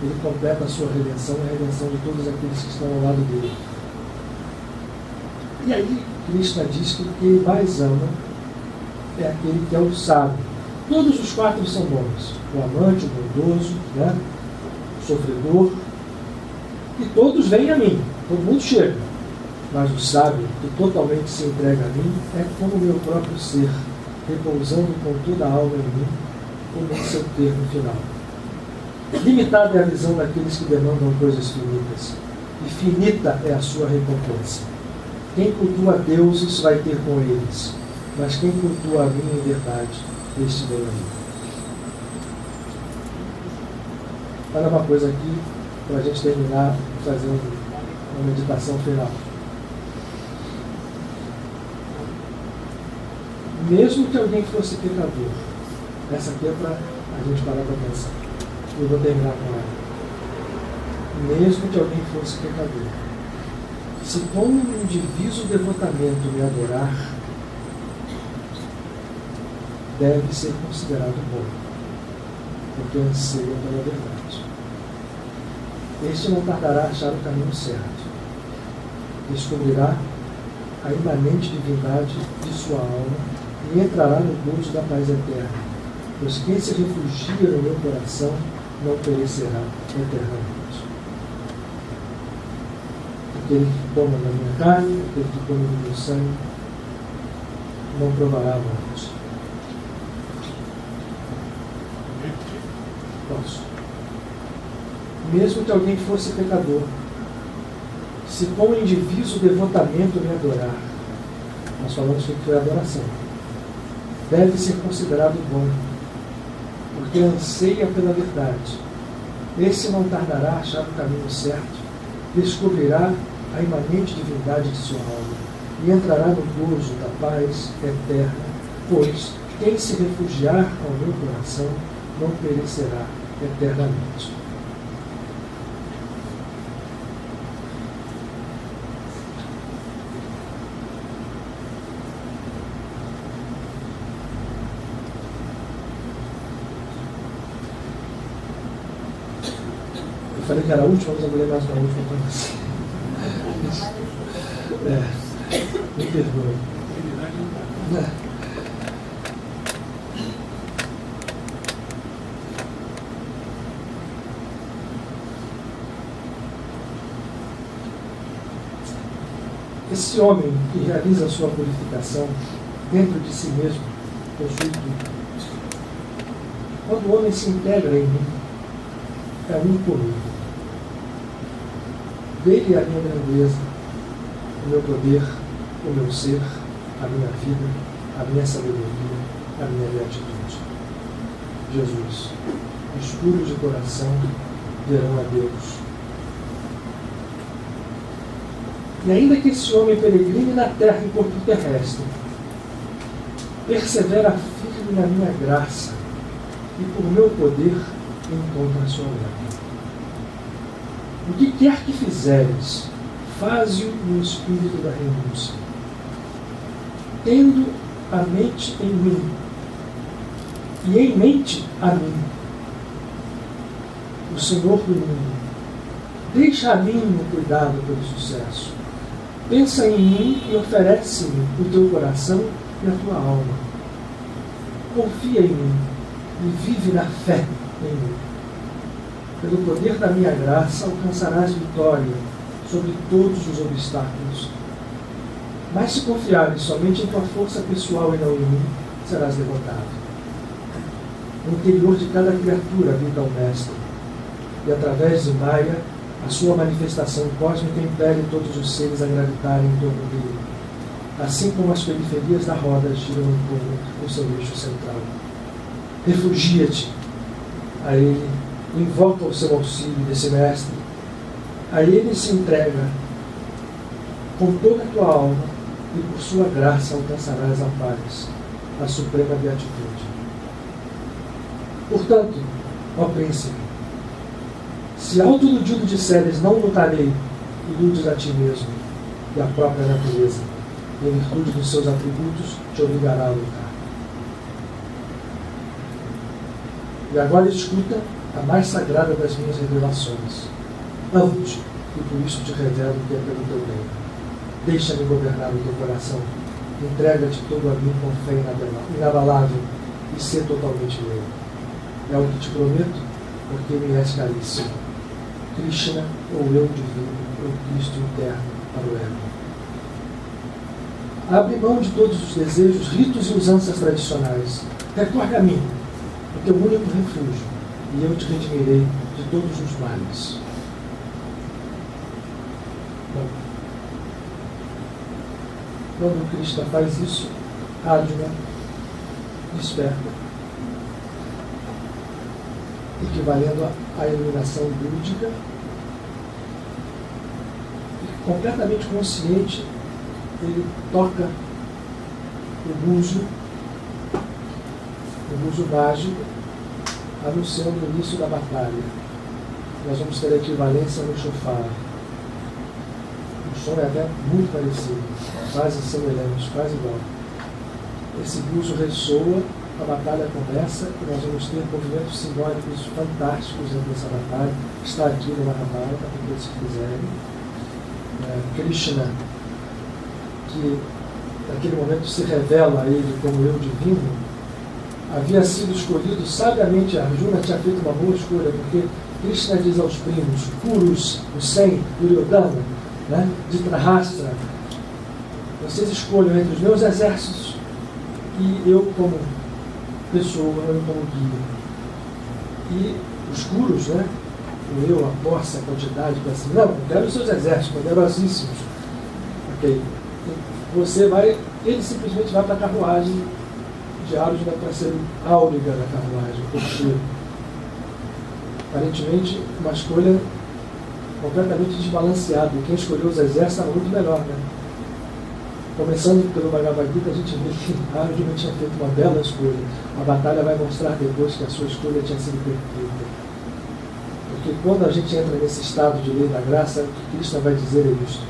Ele completa a sua redenção e a redenção de todos aqueles que estão ao lado dele. E aí, Krishna diz que o que ele mais ama é aquele que é o sábio. Todos os quatro são bons. O amante, o bondoso, né? O sofredor. E todos vêm a mim. Todo mundo chega. Mas o sábio, que totalmente se entrega a mim, é como o meu próprio ser, repousando com toda a alma em mim, como em seu termo final. Limitada é a visão daqueles que demandam coisas finitas, e finita é a sua recompensa. Quem cultua deuses vai ter com eles, mas quem cultua a mim em verdade, este vem a mim. Olha uma coisa aqui, para a gente terminar fazendo uma meditação final. Mesmo que alguém fosse pecador, essa aqui é para a gente parar para pensar. Eu vou terminar com ela. Mesmo que alguém fosse pecador, se com um indiviso devotamento me adorar, deve ser considerado bom, porque anseia pela verdade. Este não tardará a achar o caminho certo. Descobrirá a imanente divindade de sua alma e entrará no gozo da paz eterna, pois quem se refugia no meu coração não perecerá eternamente. Aquele que toma da minha carne, aquele que come do meu sangue, não provará a morte. Posso. Mesmo que alguém fosse pecador, se com o indivíduo devotamento me adorar, nós falamos que foi adoração, deve ser considerado bom, porque anseia pela verdade. Esse não tardará a achar o caminho certo, descobrirá a imanente divindade de sua alma e entrará no gozo da paz eterna, pois quem se refugiar ao meu coração não perecerá eternamente. Eu falei que era a última, mas eu vou ler mais uma última para você. Me perdoe. Esse homem que realiza a sua purificação dentro de si mesmo possui tudo. Quando o homem se integra em mim, é um comigo. Dele é a minha grandeza, o meu poder, o meu ser, a minha vida, a minha sabedoria, a minha beatitude. Jesus, escuros de coração, verão a Deus. E ainda que esse homem peregrine na terra em corpo terrestre, persevera firme na minha graça e por meu poder encontra a sua glória. O que quer que fizeres, faze-o no espírito da renúncia, tendo a mente em mim, e em mente a mim, o Senhor do mundo. Deixa a mim o cuidado pelo sucesso. Pensa em mim e oferece-me o teu coração e a tua alma. Confia em mim e vive na fé em mim. Pelo poder da minha graça alcançarás vitória sobre todos os obstáculos. Mas se confiares somente em tua força pessoal e não em mim, serás derrotado. No interior de cada criatura habita o Mestre, e através de Maya, a sua manifestação cósmica impele todos os seres a gravitarem em torno dele, assim como as periferias da roda giram em torno do seu eixo central. Refugia-te a ele, invoca o seu auxílio desse mestre, a ele se entrega com toda a tua alma e por sua graça alcançarás a paz, a suprema beatitude. Portanto, ó príncipe, se autoiludido disseres não lutarei, iludes a ti mesmo e a própria natureza. em virtude dos seus atributos, te obrigará a lutar. E agora escuta a mais sagrada das minhas revelações. Amo-te, e por isso te revelo que é pelo teu bem. Deixa-me governar o teu coração. Entrega-te todo a mim com fé inabalável e ser totalmente meu. É o que te prometo, porque me és caríssimo. Krishna, ou eu divino, ou Cristo interno para o ego. Abre mão de todos os desejos, ritos e usanças tradicionais. Recorre a mim, o teu único refúgio, e eu te redimirei de todos os males. Bom, quando Krishna faz isso, Arjuna desperta, equivalendo à iluminação búdica, e completamente consciente, ele toca o buzo mágico, anunciando o início da batalha. Nós vamos ter a equivalência no shofar. O som é até muito parecido, quase semelhante, quase igual. Esse buzo ressoa, a batalha começa e nós vamos ter movimentos simbólicos fantásticos dentro dessa batalha. Está aqui no Mahabharata, para aqueles que quiserem. Krishna, que naquele momento se revela a ele como eu divino, havia sido escolhido sabiamente. Arjuna tinha feito uma boa escolha, porque Krishna diz aos primos, Kurus, os 100, Duryodhana, Dhritarashtra, vocês escolham entre os meus exércitos e eu como pessoa, eu como guia. E os Kurus, o eu, a força, a quantidade, para assim, não, eu quero os seus exércitos, poderosíssimos. Ok. Você vai, ele simplesmente vai para a carruagem de Arjuna para ser o áuriga da carruagem, o cocheiro. Aparentemente, uma escolha completamente desbalanceada. Quem escolheu os exércitos era muito melhor, Começando pelo Bhagavad Gita, a gente vê que Arjuna tinha feito uma bela escolha. A batalha vai mostrar depois que a sua escolha tinha sido perfeita. Porque quando a gente entra nesse estado de lei da graça, o que Krishna vai dizer é isto.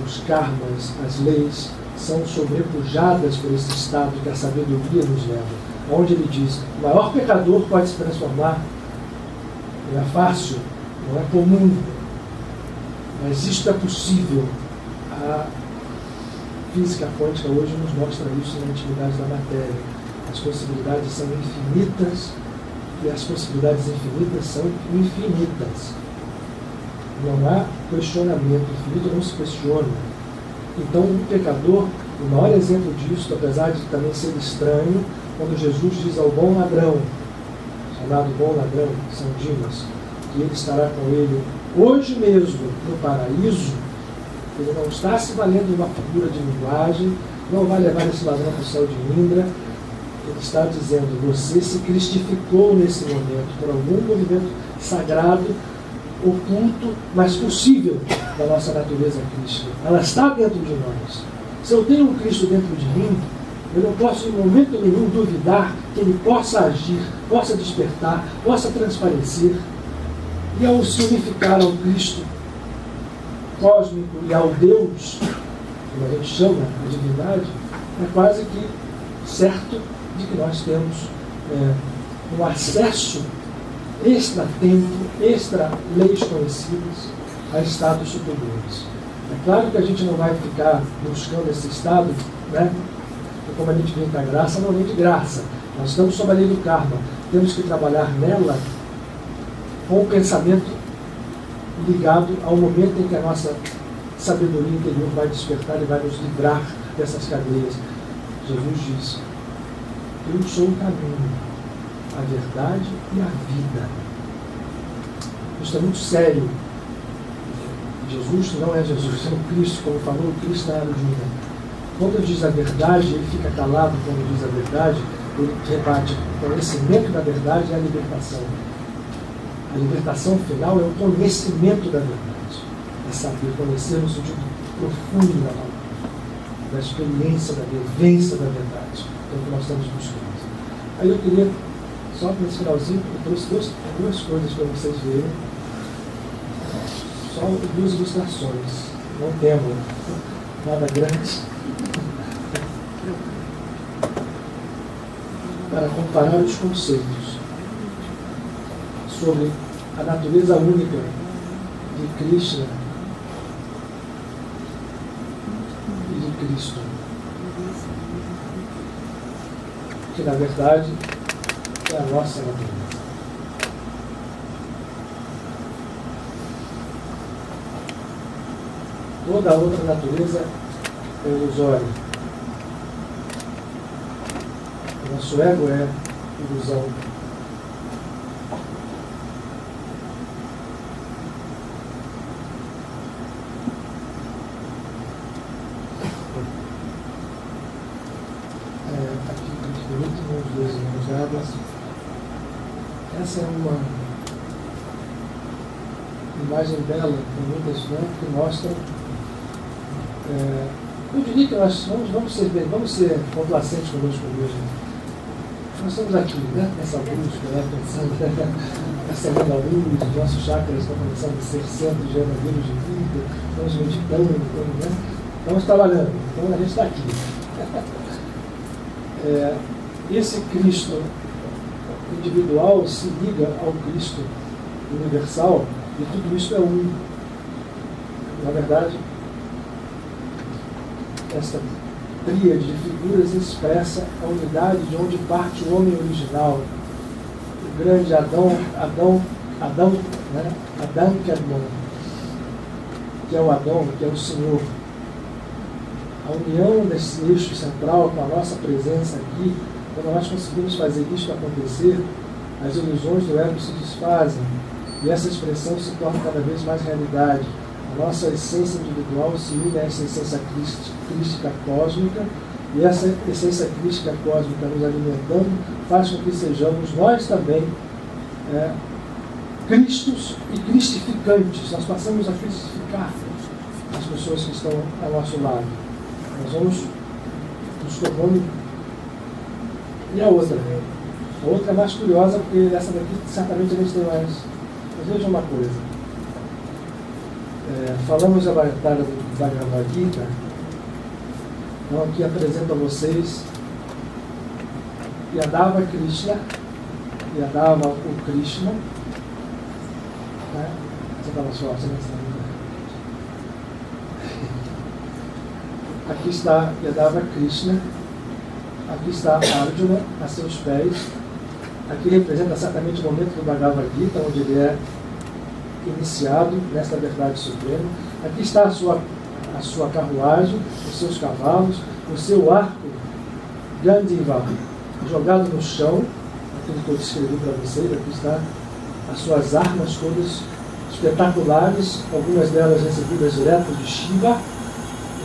Os karmas, as leis, são sobrepujadas por esse estado que a sabedoria nos leva. Onde ele diz, o maior pecador pode se transformar. Não é fácil, não é comum, mas isto é possível. A física quântica hoje nos mostra isso na intimidade da matéria. As possibilidades são infinitas e as possibilidades infinitas são infinitas. Não há questionamento, o infinito não se questiona. Então, um pecador, o maior exemplo disso, apesar de também ser estranho, quando Jesus diz ao bom ladrão, chamado bom ladrão, São Dimas, que ele estará com ele hoje mesmo no paraíso, ele não está se valendo de uma figura de linguagem, não vai levar esse ladrão para o céu de Indra. Ele está dizendo, você se cristificou nesse momento, por algum movimento sagrado, oculto, mas possível da nossa natureza crística. Ela está dentro de nós. Se eu tenho um Cristo dentro de mim, eu não posso em momento nenhum duvidar que ele possa agir, possa despertar, possa transparecer. E ao se unificar ao Cristo cósmico e ao Deus, como a gente chama a divindade, é quase que certo de que nós temos um acesso extra-tempo, extra-leis conhecidas a estados superiores. É claro que a gente não vai ficar buscando esse estado, como a gente vem da graça, não vem de graça. Nós estamos sob a lei do karma. Temos que trabalhar nela com o pensamento ligado ao momento em que a nossa sabedoria interior vai despertar e vai nos livrar dessas cadeias. Jesus disse, eu sou o caminho, a verdade e a vida. Isso é muito sério. Jesus não é Jesus, é o Cristo, como falou o Cristo na Arjuna. Quando diz a verdade, ele fica calado quando diz a verdade, ele rebate. O conhecimento da verdade é a libertação. A libertação final é o conhecimento da verdade. É saber, conhecer no sentido profundo da palavra, da experiência, da vivência da verdade. É o que nós estamos buscando. Aí eu queria, só nesse finalzinho, eu trouxe duas coisas para vocês verem. Só duas ilustrações. Não temos nada grande. para comparar os conceitos sobre a natureza única de Krishna e de Cristo, que na verdade é a nossa natureza. Toda a outra natureza é ilusória. O nosso ego é ilusão. Aqui, nos últimos 2 anos, essa é uma imagem bela, com muitas, que mostra. Eu diria que nós vamos ser complacentes conosco mesmo. Nós estamos aqui, nessa luz, pensando nessa linda luz, os nossos chakras estão começando a ser centros verdadeiros de vida, estamos meditando, estamos trabalhando, então a gente está aqui. Esse Cristo individual se liga ao Cristo universal e tudo isso é um. Na verdade, esta tríade de figuras expressa a unidade de onde parte o homem original, o grande Adão Kadmon, que é o Adão, que é o Senhor. A união desse eixo central com a nossa presença aqui, quando nós conseguimos fazer isso acontecer, as ilusões do ego se desfazem e essa expressão se torna cada vez mais realidade. A nossa essência individual se une a essa essência crística cósmica, e essa essência crística cósmica nos alimentando faz com que sejamos nós também cristos e cristificantes. Nós passamos a cristificar as pessoas que estão ao nosso lado. Nós vamos nos tornando. E a outra? A outra é mais curiosa, porque essa daqui certamente a gente tem mais. Mas veja uma coisa. Falamos da batalha do Bhagavad Gita. Então aqui apresento a vocês Yadava Krishna, Yadava o Krishna. Você estava forte, né? Aqui está Yadava Krishna, aqui está Arjuna a seus pés. Aqui representa certamente o momento do Bhagavad Gita, onde ele é iniciado nesta verdade suprema. Aqui está a sua carruagem, os seus cavalos, o seu arco Gandiva jogado no chão, aquilo que eu descrevi para vocês. Aqui está as suas armas todas espetaculares, algumas delas recebidas direto de Shiva,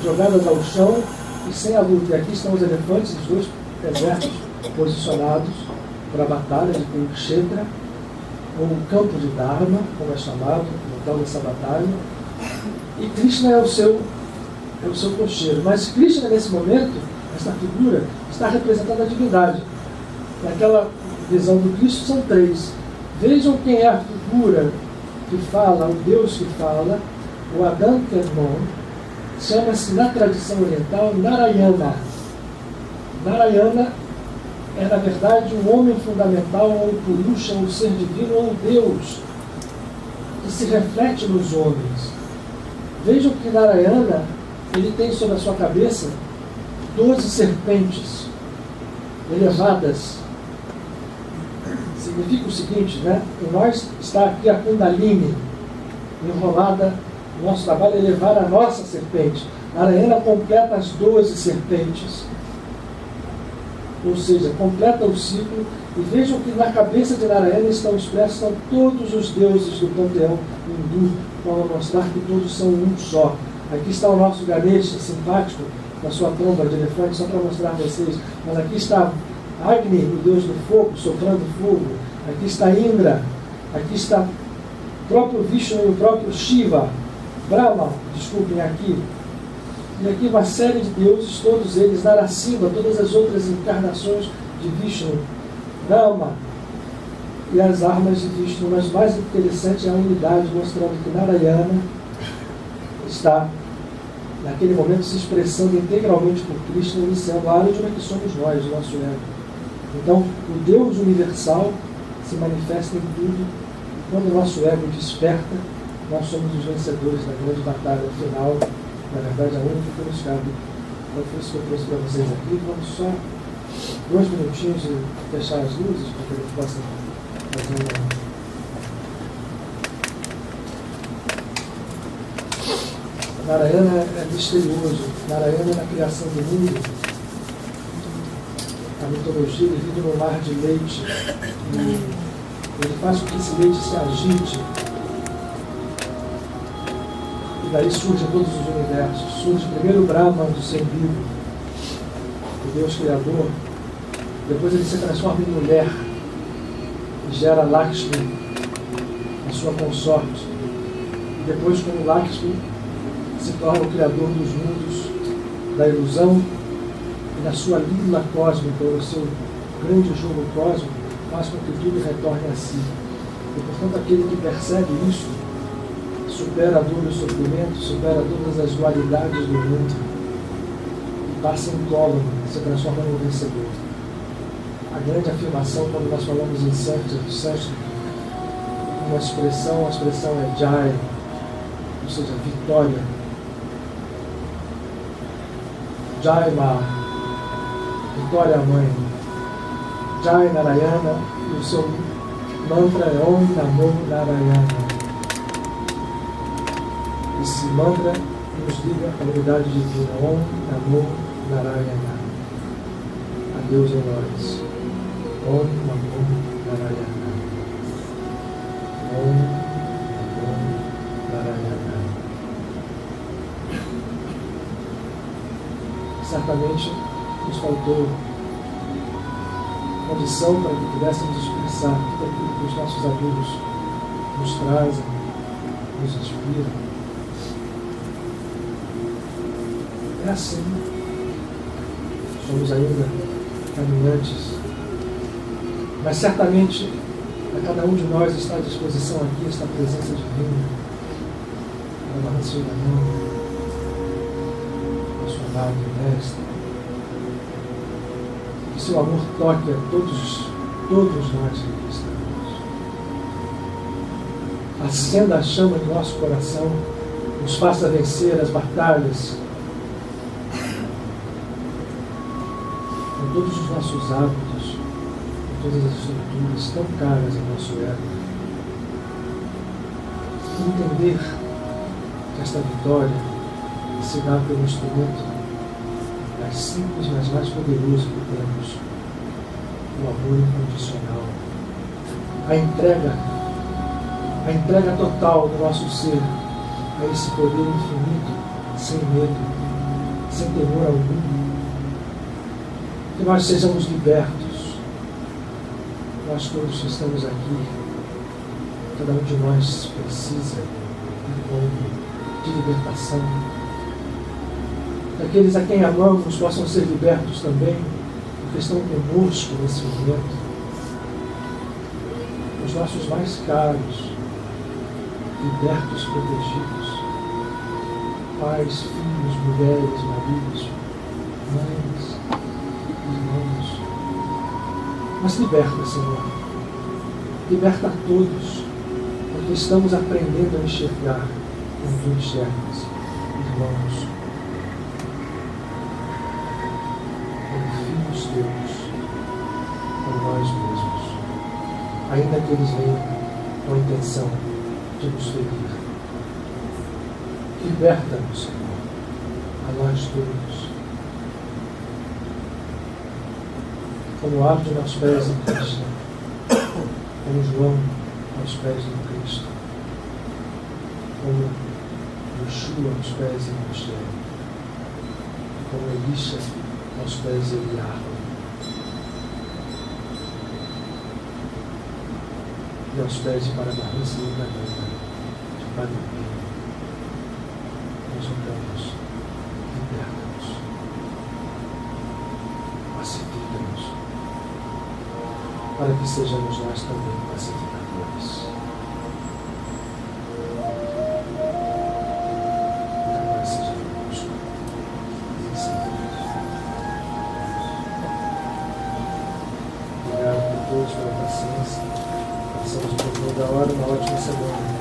jogadas ao chão e sem a luta. E aqui estão os elefantes, os 2 exércitos posicionados para a batalha de Kurukshetra, ou o campo de Dharma, como é chamado, no local dessa batalha. E Krishna é o seu cocheiro. Mas Krishna, nesse momento, essa figura, está representando a divindade. Naquela visão do Cristo são 3. Vejam quem é a figura que fala, o Deus que fala, o Adam Kadmon, chama-se na tradição oriental Narayana. Narayana é, na verdade, um homem fundamental, ou um Purusha, um ser divino, ou um Deus, que se reflete nos homens. Vejam que Narayana, ele tem sobre a sua cabeça 12 serpentes elevadas. Significa o seguinte, em nós está aqui a Kundalini, enrolada. O nosso trabalho é levar a nossa serpente. Narayana completa as 12 serpentes. Ou seja, completa o ciclo. E vejam que na cabeça de Narayana estão expressos todos os deuses do panteão hindu, para mostrar que todos são um só. Aqui está o nosso Ganesha, simpático, na sua tromba de elefante, só para mostrar a vocês. Mas aqui está Agni, o deus do fogo, soprando fogo. Aqui está Indra. Aqui está o próprio Vishnu e o próprio Shiva. Brahma, desculpem, aqui. E aqui uma série de deuses, todos eles, Narasimha, todas as outras encarnações de Vishnu, Rama e as armas de Vishnu. Mas mais interessante é a unidade, mostrando que Narayana está naquele momento se expressando integralmente por Cristo, iniciando a área de onde somos nós, o nosso ego. Então, o Deus universal se manifesta em tudo, e quando o nosso ego desperta, nós somos os vencedores da grande batalha final, na verdade, a única que nos cabe. Então, foi isso que eu trouxe para vocês aqui. Vamos só 2 minutinhos de fechar as luzes, para que a gente possa fazer uma... Narayana é misterioso. Narayana, na criação do mundo, a mitologia, ele vive num mar de leite. E ele faz com que esse leite se agite. E daí surgem todos os universos. Surge primeiro o Brahma do ser vivo, o Deus Criador. Depois ele se transforma em mulher e gera Lakshmi, a sua consorte. E depois, como Lakshmi, se torna o Criador dos mundos, da ilusão, e na sua língua cósmica, ou no seu grande jogo cósmico, faz com que tudo retorne a si. E, portanto, aquele que percebe isso, supera a dor e o sofrimento, supera todas as dualidades do mundo, e passa incólume, se transforma num vencedor. A grande afirmação, quando nós falamos em Sânscrito, uma expressão, a expressão é Jai, ou seja, vitória. Jai Ma, vitória mãe. Jai Narayana, e o seu mantra é Om Namo Narayana. Esse mantra nos liga à unidade divina. Om Namo Narayana. A Deus em nós. Om Namo Narayana. Om Namo Narayana. Certamente nos faltou condição para que pudéssemos expressar tudo aquilo que os nossos amigos nos trazem, nos inspiram. É assim. Somos ainda caminhantes. Mas certamente a cada um de nós está à disposição aqui esta presença divina, a Mahansivana, nosso amado mestre. Que seu amor toque a todos nós que aqui estamos. Acenda a chama do nosso coração, nos faça vencer as batalhas com todos os nossos hábitos, com todas as estruturas tão caras ao nosso ego. Entender que esta vitória se dá pelo instrumento mais simples, mas mais poderoso que temos, o amor incondicional, a entrega total do nosso ser a esse poder infinito, sem medo, sem temor algum. Que nós sejamos libertos, nós todos que estamos aqui, cada um de nós precisa de libertação. Que aqueles a quem amamos possam ser libertos também, porque estão conosco nesse momento. Os nossos mais caros, libertos, protegidos, pais, filhos, mulheres, maridos, mães, irmãos. Mas liberta, Senhor. Liberta a todos, porque estamos aprendendo a enxergar como tu enxergas, irmãos, como filhos teus, como nós mesmos, ainda que eles venham com a intenção de nos ferir. Liberta-nos, Senhor, a nós todos. Como árvore aos pés de Cristo, como João aos pés de Cristo, como Yeshua aos pés de Moshe, como Elisha aos pés de Eliardo, e aos pés de Paramahansa e Yogananda, de Padre Pio. Nós oramos, liberta-nos, pacifica-nos, para que sejamos nós também pacificadores. Que a paz seja conosco. hora, uma ótima semana.